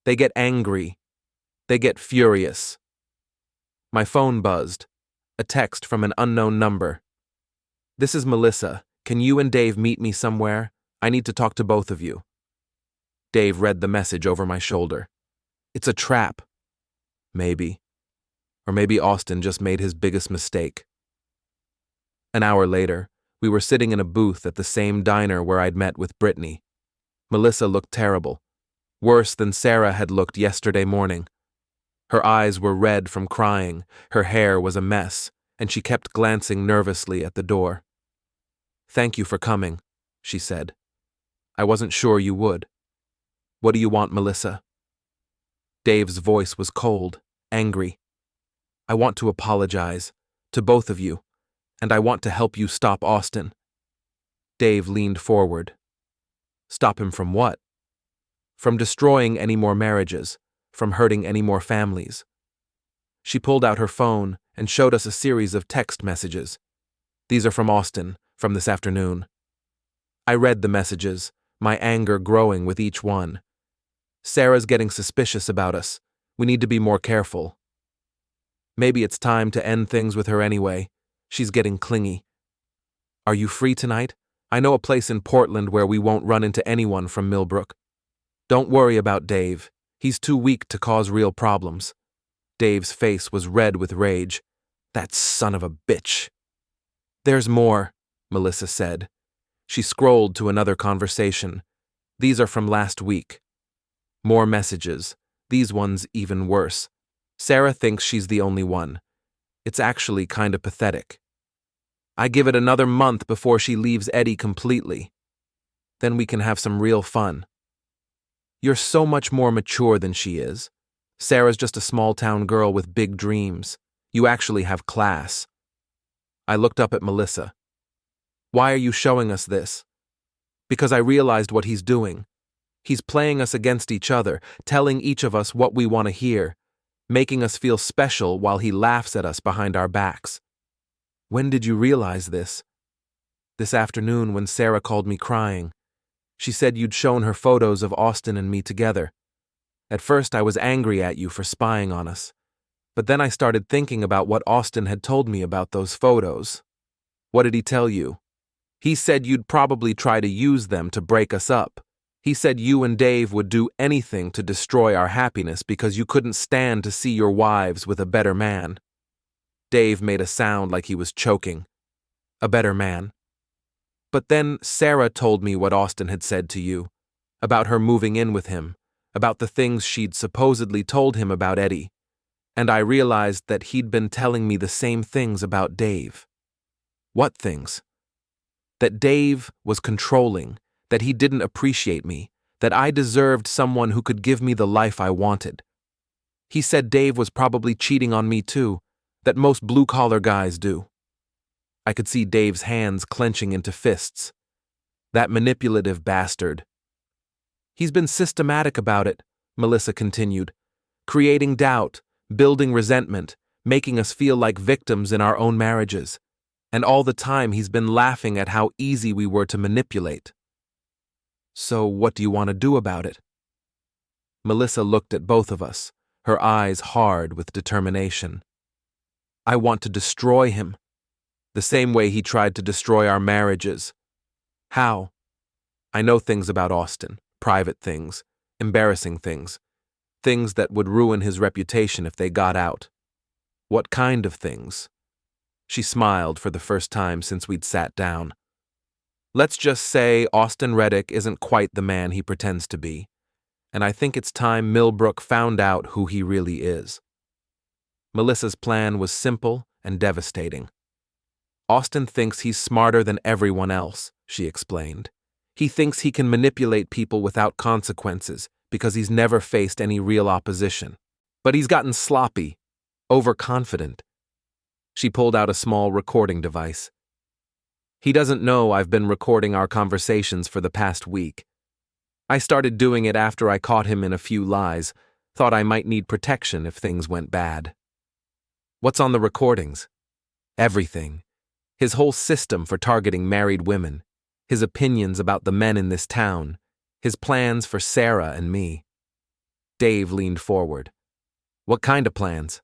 [SPEAKER 1] they get angry, they get furious. My phone buzzed. A text from an unknown number. This is Melissa. Can you and Dave meet me somewhere? I need to talk to both of you. Dave read the message over my shoulder. It's a trap. Maybe. Or maybe Austin just made his biggest mistake. An hour later, we were sitting in a booth at the same diner where I'd met with Brittany. Melissa looked terrible. Worse than Sarah had looked yesterday morning. Her eyes were red from crying, her hair was a mess, and she kept glancing nervously at the door. "Thank you for coming," she said. "I wasn't sure you would. What do you want, Melissa?" Dave's voice was cold, angry. "I want to apologize, to both of you, and I want to help you stop Austin." Dave leaned forward. "Stop him from what?" "From destroying any more marriages, from hurting any more families." She pulled out her phone and showed us a series of text messages. "These are from Austin, from this afternoon." I read the messages, my anger growing with each one. "Sarah's getting suspicious about us. We need to be more careful. Maybe it's time to end things with her anyway. She's getting clingy. Are you free tonight? I know a place in Portland where we won't run into anyone from Millbrook. Don't worry about Dave. He's too weak to cause real problems." Dave's face was red with rage. "That son of a bitch." "There's more," Melissa said. She scrolled to another conversation. "These are from last week." More messages. These ones even worse. Sarah thinks she's the only one. It's actually kind of pathetic. "I give it another month before she leaves Eddie completely. Then we can have some real fun." "You're so much more mature than she is. Sarah's just a small-town girl with big dreams. You actually have class." I looked up at Melissa. "Why are you showing us this?" "Because I realized what he's doing. He's playing us against each other, telling each of us what we want to hear, making us feel special while he laughs at us behind our backs." "When did you realize this?" "This afternoon when Sarah called me crying. She said you'd shown her photos of Austin and me together. At first I was angry at you for spying on us, but then I started thinking about what Austin had told me about those photos." "What did he tell you?" "He said you'd probably try to use them to break us up. He said you and Dave would do anything to destroy our happiness because you couldn't stand to see your wives with a better man." Dave made a sound like he was choking. "A better man." "But then Sarah told me what Austin had said to you, about her moving in with him, about the things she'd supposedly told him about Eddie, and I realized that he'd been telling me the same things about Dave." "What things?" "That Dave was controlling, that he didn't appreciate me, that I deserved someone who could give me the life I wanted. He said Dave was probably cheating on me too, that most blue-collar guys do." I could see Dave's hands clenching into fists. "That manipulative bastard." "He's been systematic about it," Melissa continued, "creating doubt, building resentment, making us feel like victims in our own marriages. And all the time he's been laughing at how easy we were to manipulate." "So what do you want to do about it?" Melissa looked at both of us, her eyes hard with determination. "I want to destroy him, the same way he tried to destroy our marriages." "How?" "I know things about Austin, private things, embarrassing things, things that would ruin his reputation if they got out." "What kind of things?" She smiled for the first time since we'd sat down. "Let's just say Austin Reddick isn't quite the man he pretends to be, and I think it's time Millbrook found out who he really is." Melissa's plan was simple and devastating. "Austin thinks he's smarter than everyone else," she explained. "He thinks he can manipulate people without consequences because he's never faced any real opposition. But he's gotten sloppy, overconfident." She pulled out a small recording device. "He doesn't know I've been recording our conversations for the past week. I started doing it after I caught him in a few lies, thought I might need protection if things went bad." "What's on the recordings?" Everything. His whole system for targeting married women. His opinions about the men in this town. His plans for Sarah and me. Dave leaned forward. What kind of plans?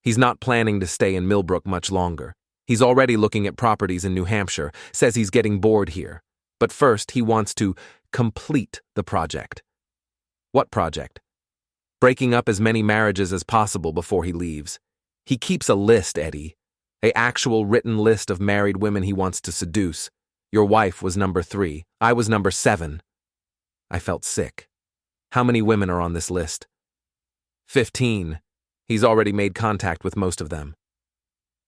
[SPEAKER 1] He's not planning to stay in Millbrook much longer. He's already looking at properties in New Hampshire, says he's getting bored here. But first, he wants to complete the project. What project? Breaking up as many marriages as possible before he leaves. He keeps a list, Eddie. An actual written list of married women he wants to seduce. Your wife was number 3. I was number 7. I felt sick. How many women are on this list? 15. He's already made contact with most of them.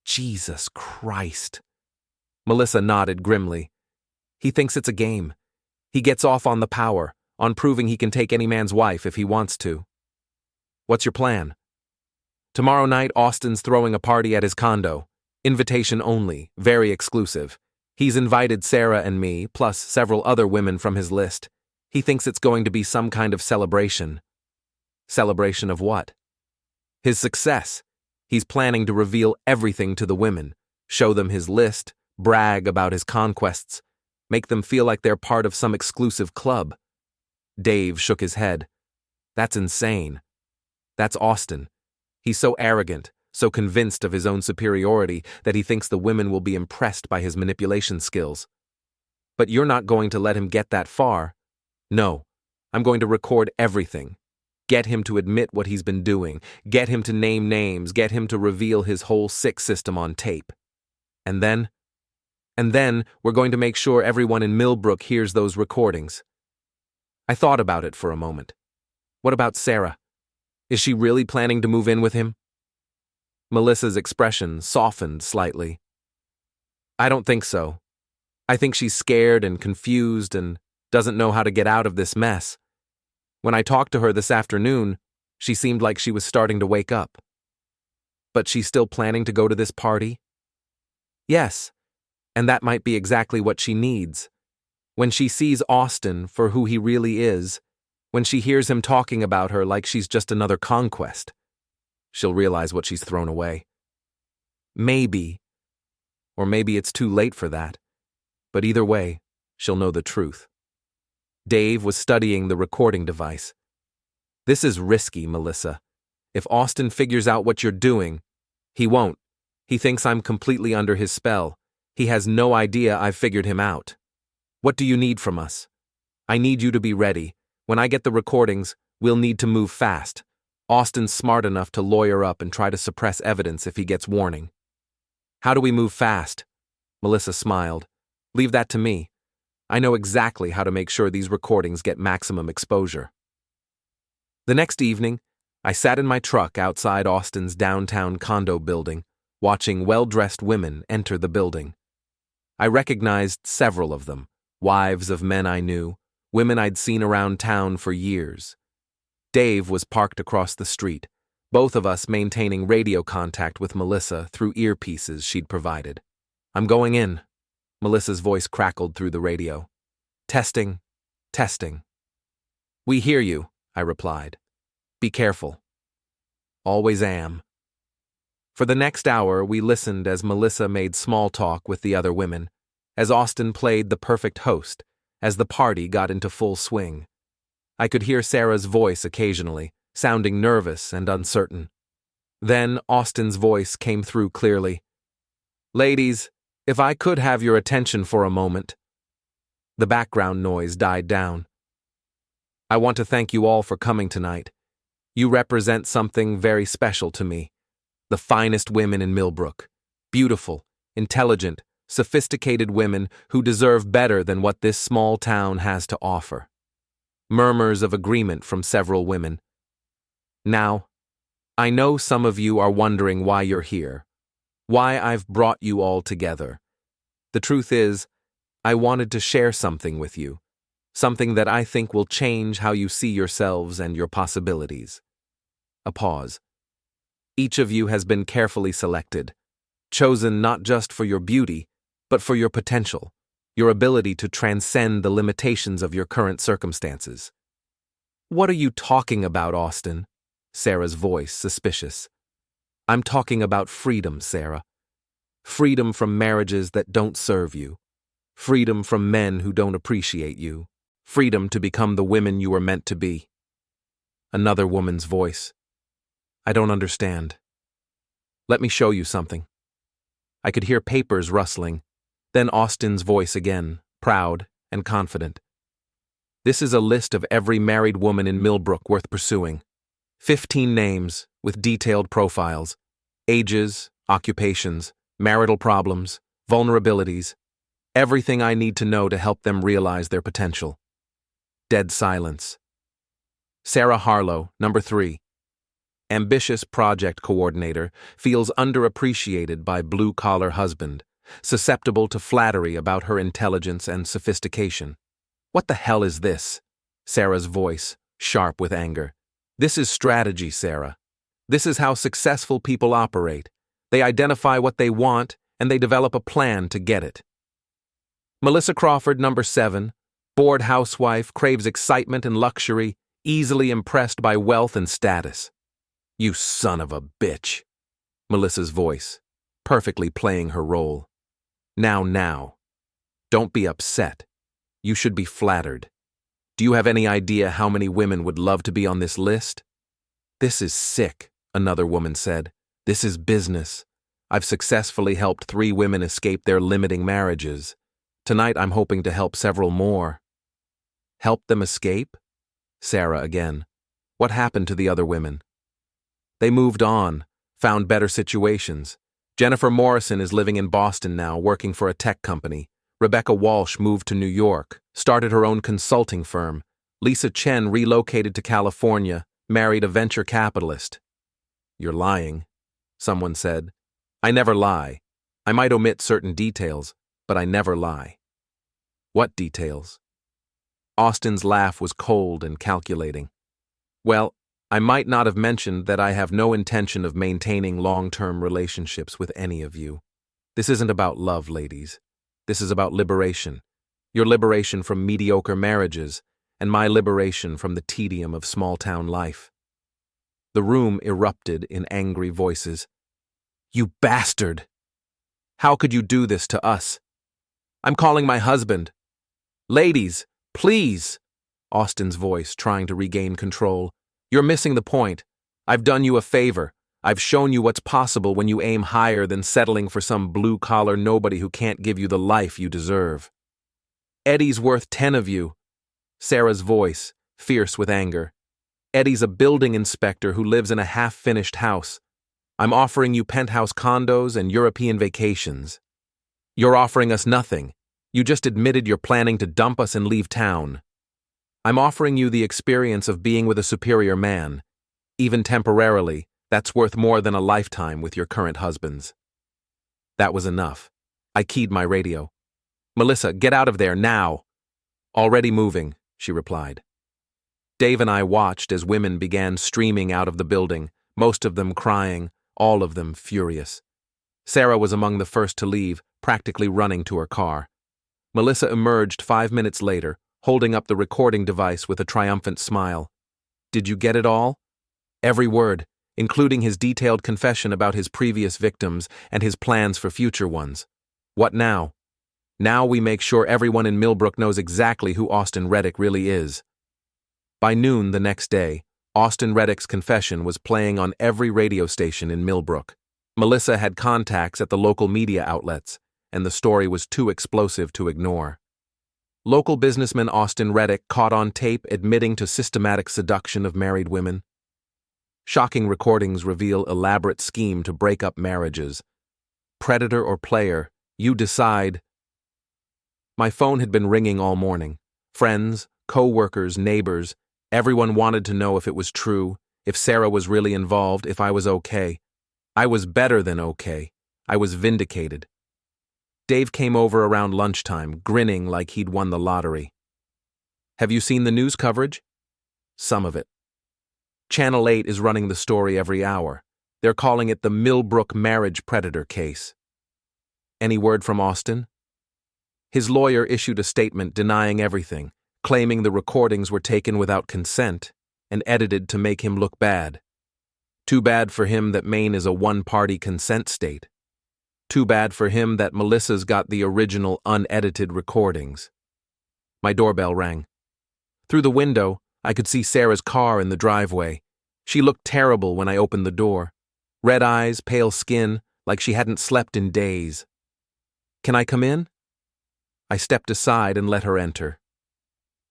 [SPEAKER 1] Jesus Christ. Melissa nodded grimly. He thinks it's a game. He gets off on the power, on proving he can take any man's wife if he wants to. What's your plan? Tomorrow night, Austin's throwing a party at his condo. Invitation only, very exclusive. He's invited Sarah and me, plus several other women from his list. He thinks it's going to be some kind of celebration. Celebration of what? His success. He's planning to reveal everything to the women, show them his list, brag about his conquests, make them feel like they're part of some exclusive club. Dave shook his head. That's insane. That's Austin. He's so arrogant, so convinced of his own superiority that he thinks the women will be impressed by his manipulation skills. But you're not going to let him get that far. No, I'm going to record everything. Get him to admit what he's been doing. Get him to name names. Get him to reveal his whole sick system on tape. And then we're going to make sure everyone in Millbrook hears those recordings. I thought about it for a moment. What about Sarah? Is she really planning to move in with him? Melissa's expression softened slightly. I don't think so. I think she's scared and confused and doesn't know how to get out of this mess. When I talked to her this afternoon, she seemed like she was starting to wake up. But she's still planning to go to this party? Yes, and that might be exactly what she needs. When she sees Austin for who he really is, when she hears him talking about her like she's just another conquest, she'll realize what she's thrown away. Maybe, or maybe it's too late for that, but either way, she'll know the truth. Dave was studying the recording device. This is risky, Melissa. If Austin figures out what you're doing, he won't. He thinks I'm completely under his spell. He has no idea I've figured him out. What do you need from us? I need you to be ready. When I get the recordings, we'll need to move fast. Austin's smart enough to lawyer up and try to suppress evidence if he gets warning. How do we move fast? Melissa smiled. Leave that to me. I know exactly how to make sure these recordings get maximum exposure. The next evening, I sat in my truck outside Austin's downtown condo building, watching well-dressed women enter the building. I recognized several of them, wives of men I knew, women I'd seen around town for years. Dave was parked across the street, both of us maintaining radio contact with Melissa through earpieces she'd provided. I'm going in. Melissa's voice crackled through the radio. Testing, testing. We hear you, I replied. Be careful. Always am. For the next hour, we listened as Melissa made small talk with the other women, as Austin played the perfect host, as the party got into full swing. I could hear Sarah's voice occasionally, sounding nervous and uncertain. Then Austin's voice came through clearly. Ladies, if I could have your attention for a moment. The background noise died down. I want to thank you all for coming tonight. You represent something very special to me. The finest women in Millbrook. Beautiful, intelligent, sophisticated women who deserve better than what this small town has to offer. Murmurs of agreement from several women. Now, I know some of you are wondering why you're here. Why I've brought you all together. The truth is, I wanted to share something with you, something that I think will change how you see yourselves and your possibilities. A pause. Each of you has been carefully selected, chosen not just for your beauty, but for your potential, your ability to transcend the limitations of your current circumstances. What are you talking about, Austin? Sarah's voice suspicious. I'm talking about freedom, Sarah. Freedom from marriages that don't serve you. Freedom from men who don't appreciate you. Freedom to become the women you were meant to be. Another woman's voice. I don't understand. Let me show you something. I could hear papers rustling, then Austin's voice again, proud and confident. This is a list of every married woman in Millbrook worth pursuing. 15 names with detailed profiles, ages, occupations, marital problems, vulnerabilities, everything I need to know to help them realize their potential. Dead silence. Sarah Harlow, number 3. Ambitious project coordinator, feels underappreciated by blue-collar husband, susceptible to flattery about her intelligence and sophistication. What the hell is this? Sarah's voice, sharp with anger. This is strategy, Sarah. This is how successful people operate. They identify what they want, and they develop a plan to get it. Melissa Crawford, number 7, bored housewife, craves excitement and luxury, easily impressed by wealth and status. You son of a bitch. Melissa's voice, perfectly playing her role. Now. Don't be upset. You should be flattered. Do you have any idea how many women would love to be on this list? This is sick, another woman said. This is business. I've successfully helped 3 women escape their limiting marriages. Tonight I'm hoping to help several more. Help them escape? Sarah again. What happened to the other women? They moved on, found better situations. Jennifer Morrison is living in Boston now, working for a tech company. Rebecca Walsh moved to New York, started her own consulting firm. Lisa Chen relocated to California, married a venture capitalist. You're lying, someone said. I never lie. I might omit certain details, but I never lie. What details? Austin's laugh was cold and calculating. Well, I might not have mentioned that I have no intention of maintaining long-term relationships with any of you. This isn't about love, ladies. This is about liberation. Your liberation from mediocre marriages, and my liberation from the tedium of small-town life. The room erupted in angry voices. You bastard! How could you do this to us? I'm calling my husband. Ladies, please! Austin's voice, trying to regain control. You're missing the point. I've done you a favor. I've shown you what's possible when you aim higher than settling for some blue-collar nobody who can't give you the life you deserve. Eddie's worth 10 of you. Sarah's voice, fierce with anger. Eddie's a building inspector who lives in a half-finished house. I'm offering you penthouse condos and European vacations. You're offering us nothing. You just admitted you're planning to dump us and leave town. I'm offering you the experience of being with a superior man. Even temporarily, that's worth more than a lifetime with your current husbands. That was enough. I keyed my radio. Melissa, get out of there now. Already moving, she replied. Dave and I watched as women began streaming out of the building, most of them crying, all of them furious. Sarah was among the first to leave, practically running to her car. Melissa emerged 5 minutes later, holding up the recording device with a triumphant smile. Did you get it all? Every word, including his detailed confession about his previous victims and his plans for future ones. What now? Now we make sure everyone in Millbrook knows exactly who Austin Reddick really is. By noon the next day, Austin Reddick's confession was playing on every radio station in Millbrook. Melissa had contacts at the local media outlets, and the story was too explosive to ignore. Local businessman Austin Reddick caught on tape admitting to systematic seduction of married women. Shocking recordings reveal elaborate scheme to break up marriages. Predator or player, you decide. My phone had been ringing all morning. Friends, co-workers, neighbors, everyone wanted to know if it was true, if Sarah was really involved, if I was okay. I was better than okay. I was vindicated. Dave came over around lunchtime, grinning like he'd won the lottery. Have you seen the news coverage? Some of it. Channel 8 is running the story every hour. They're calling it the Millbrook marriage predator case. Any word from Austin? His lawyer issued a statement denying everything, claiming the recordings were taken without consent and edited to make him look bad. Too bad for him that Maine is a one-party consent state. Too bad for him that Melissa's got the original unedited recordings. My doorbell rang. Through the window, I could see Sarah's car in the driveway. She looked terrible when I opened the door. Red eyes, pale skin, like she hadn't slept in days. "Can I come in?" I stepped aside and let her enter.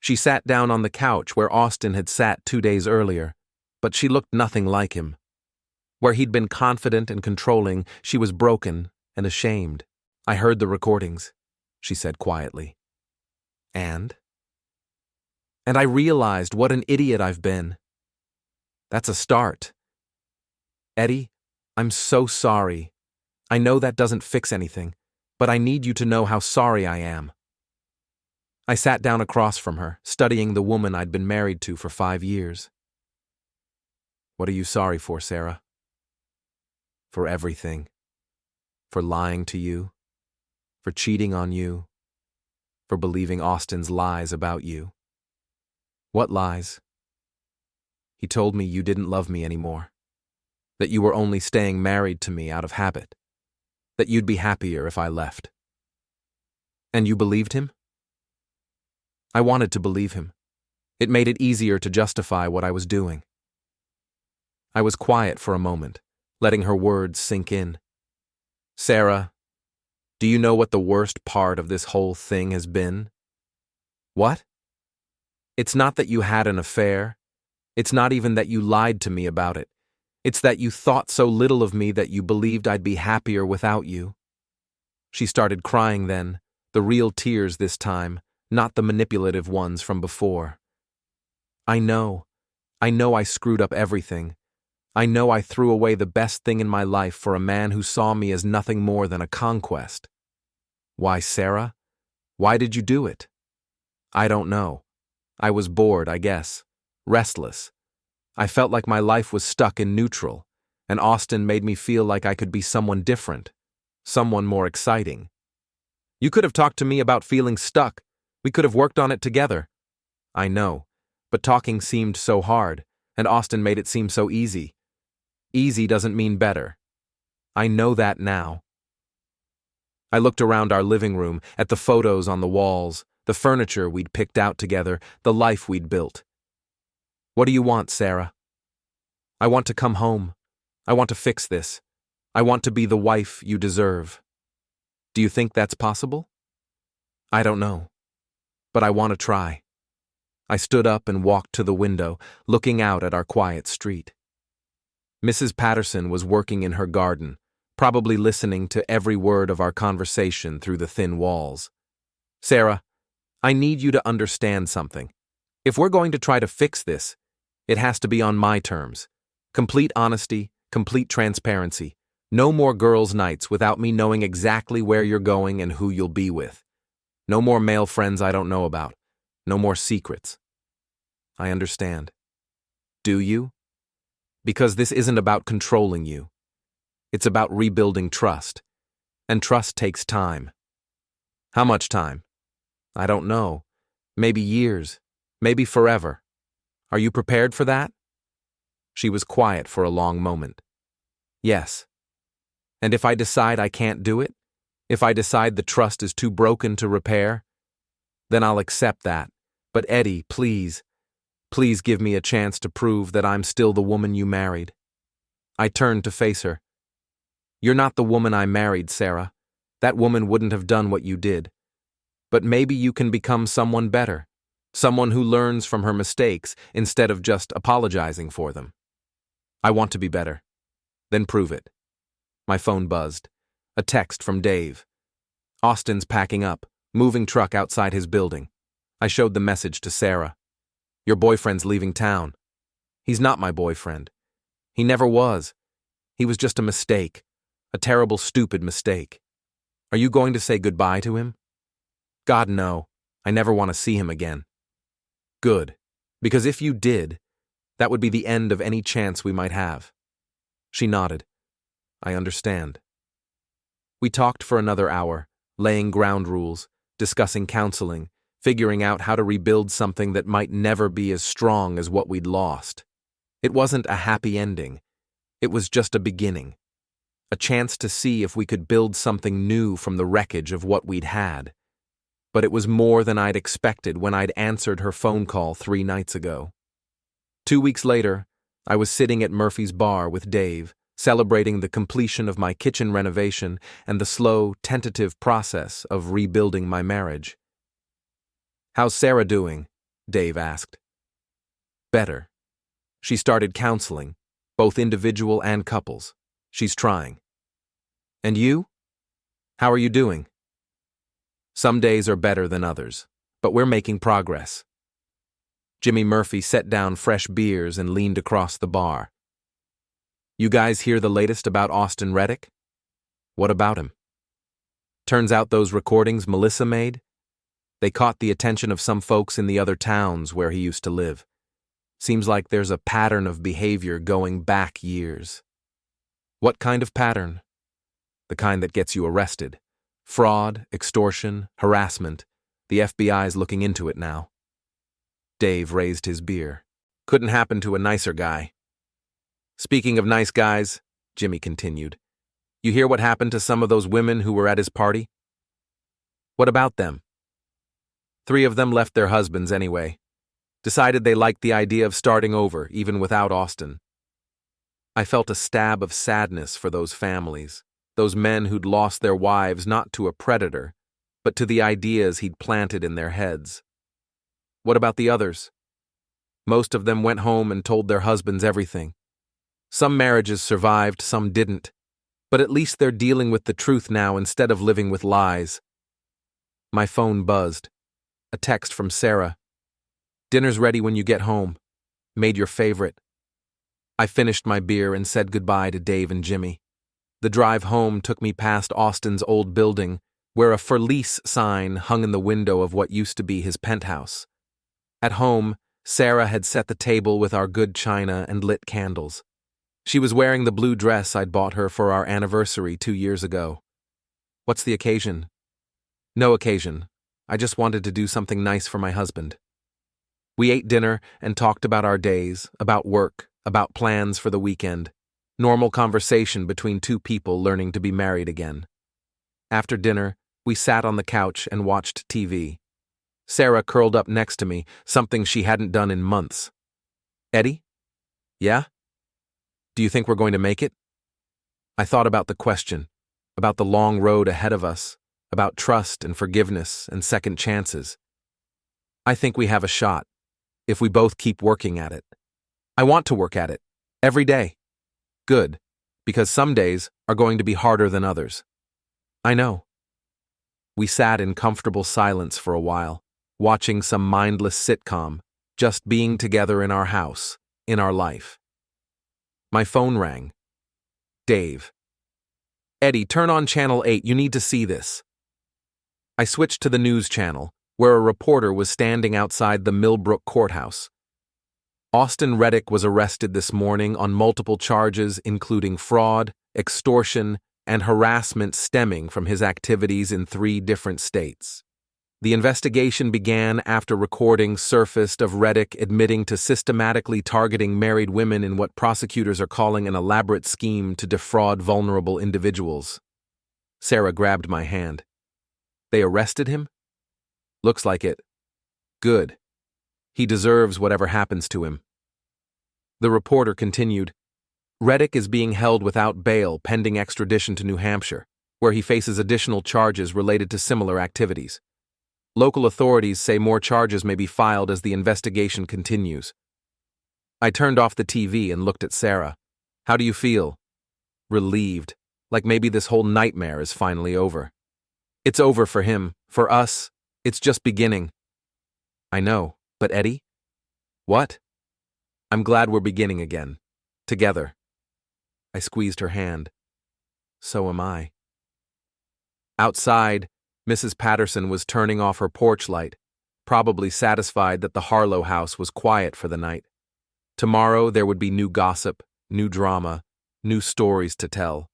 [SPEAKER 1] She sat down on the couch where Austin had sat 2 days earlier, but she looked nothing like him. Where he'd been confident and controlling, she was broken and ashamed. "I heard the recordings," she said quietly. And I realized what an idiot I've been. That's a start. "Eddie, I'm so sorry. I know that doesn't fix anything, but I need you to know how sorry I am." I sat down across from her, studying the woman I'd been married to for 5 years. "What are you sorry for, Sarah?" "For everything. For lying to you. For cheating on you. For believing Austin's lies about you." "What lies?" "He told me you didn't love me anymore. That you were only staying married to me out of habit. That you'd be happier if I left." "And you believed him?" I wanted to believe him. It made it easier to justify what I was doing. I was quiet for a moment, letting her words sink in. "Sarah, do you know what the worst part of this whole thing has been?" "What?" "It's not that you had an affair. It's not even that you lied to me about it. It's that you thought so little of me that you believed I'd be happier without you." She started crying then, the real tears this time, not the manipulative ones from before. I know I screwed up everything. I know I threw away the best thing in my life for a man who saw me as nothing more than a conquest." "Why, Sarah? Why did you do it?" "I don't know. I was bored, I guess. Restless. I felt like my life was stuck in neutral, and Austin made me feel like I could be someone different, someone more exciting." "You could have talked to me about feeling stuck. We could have worked on it together." "I know, but talking seemed so hard, and Austin made it seem so easy. Easy doesn't mean better. I know that now." I looked around our living room, at the photos on the walls, the furniture we'd picked out together, the life we'd built. "What do you want, Sarah?" "I want to come home. I want to fix this. I want to be the wife you deserve." "Do you think that's possible?" "I don't know. But I want to try." I stood up and walked to the window, looking out at our quiet street. Mrs. Patterson was working in her garden, probably listening to every word of our conversation through the thin walls. "Sarah, I need you to understand something. If we're going to try to fix this, it has to be on my terms. Complete honesty, complete transparency. No more girls' nights without me knowing exactly where you're going and who you'll be with. No more male friends I don't know about. No more secrets." "I understand." "Do you? Because this isn't about controlling you. It's about rebuilding trust. And trust takes time." "How much time?" "I don't know. Maybe years. Maybe forever. Are you prepared for that?" She was quiet for a long moment. "Yes." "And if I decide I can't do it? If I decide the trust is too broken to repair? Then I'll accept that. But Eddie, please give me a chance to prove that I'm still the woman you married." I turned to face her. "You're not the woman I married, Sarah. That woman wouldn't have done what you did. But maybe you can become someone better. Someone who learns from her mistakes instead of just apologizing for them." "I want to be better." "Then prove it." My phone buzzed. A text from Dave. "Austin's packing up. Moving truck outside his building." I showed the message to Sarah. "Your boyfriend's leaving town." "He's not my boyfriend. He never was. He was just a mistake. A terrible, stupid mistake." "Are you going to say goodbye to him?" "God, no. I never want to see him again." "Good. Because if you did, that would be the end of any chance we might have." She nodded. "I understand." We talked for another hour, laying ground rules, discussing counseling, figuring out how to rebuild something that might never be as strong as what we'd lost. It wasn't a happy ending. It was just a beginning. a chance to see if we could build something new from the wreckage of what we'd had. But it was more than I'd expected when I'd answered her phone call 3 nights ago. 2 weeks later, I was sitting at Murphy's bar with Dave, celebrating the completion of my kitchen renovation and the slow, tentative process of rebuilding my marriage. "How's Sarah doing?" Dave asked. "Better. She started counseling, both individual and couples. She's trying. And you? How are you doing?" "Some days are better than others, but we're making progress." Jimmy Murphy set down fresh beers and leaned across the bar. "You guys hear the latest about Austin Reddick?" "What about him?" "Turns out those recordings Melissa made? They caught the attention of some folks in the other towns where he used to live. Seems like there's a pattern of behavior going back years." "What kind of pattern?" "The kind that gets you arrested. Fraud, extortion, harassment. The FBI's looking into it now." Dave raised his beer. "Couldn't happen to a nicer guy." "Speaking of nice guys," Jimmy continued, "you hear what happened to some of those women who were at his party?" "What about them?" 3 of them left their husbands anyway. Decided they liked the idea of starting over, even without Austin. I felt a stab of sadness for those families, those men who'd lost their wives not to a predator, but to the ideas he'd planted in their heads. "What about the others?" "Most of them went home and told their husbands everything. Some marriages survived, some didn't, but at least they're dealing with the truth now instead of living with lies." My phone buzzed. A text from Sarah. "Dinner's ready when you get home. Made your favorite." I finished my beer and said goodbye to Dave and Jimmy. The drive home took me past Austin's old building, where a for lease sign hung in the window of what used to be his penthouse. At home, Sarah had set the table with our good china and lit candles. She was wearing the blue dress I'd bought her for our anniversary 2 years ago. "What's the occasion?" "No occasion. I just wanted to do something nice for my husband." We ate dinner and talked about our days, about work, about plans for the weekend. Normal conversation between 2 people learning to be married again. After dinner, we sat on the couch and watched TV. Sarah curled up next to me, something she hadn't done in months. "Eddie?" "Yeah? Do you think we're going to make it?" I thought about the question, about the long road ahead of us, about trust and forgiveness and second chances. "I think we have a shot, if we both keep working at it. I want to work at it, every day." "Good, because some days are going to be harder than others." "I know." We sat in comfortable silence for a while, watching some mindless sitcom, just being together in our house, in our life. My phone rang. Dave. "Eddie, turn on Channel 8, you need to see this." I switched to the news channel, where a reporter was standing outside the Millbrook courthouse. Austin Reddick was arrested this morning on multiple charges including fraud, extortion, and harassment stemming from his activities in 3 different states. The investigation began after recordings surfaced of Reddick admitting to systematically targeting married women in what prosecutors are calling an elaborate scheme to defraud vulnerable individuals. Sarah grabbed my hand. "They arrested him?" "Looks like it." "Good. He deserves whatever happens to him." The reporter continued, "Reddick is being held without bail pending extradition to New Hampshire, where he faces additional charges related to similar activities. Local authorities say more charges may be filed as the investigation continues." I turned off the TV and looked at Sarah. "How do you feel?" "Relieved, like maybe this whole nightmare is finally over." "It's over for him. For us, it's just beginning." "I know, but Eddie?" "What?" "I'm glad we're beginning again. Together." I squeezed her hand. "So am I." Outside, Mrs. Patterson was turning off her porch light, probably satisfied that the Harlow house was quiet for the night. Tomorrow there would be new gossip, new drama, new stories to tell.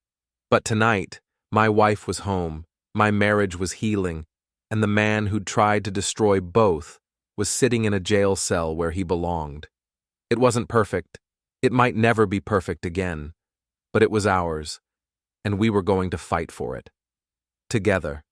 [SPEAKER 1] But tonight, my wife was home, my marriage was healing, and the man who'd tried to destroy both was sitting in a jail cell where he belonged. It wasn't perfect. It might never be perfect again. But it was ours. and we were going to fight for it. Together.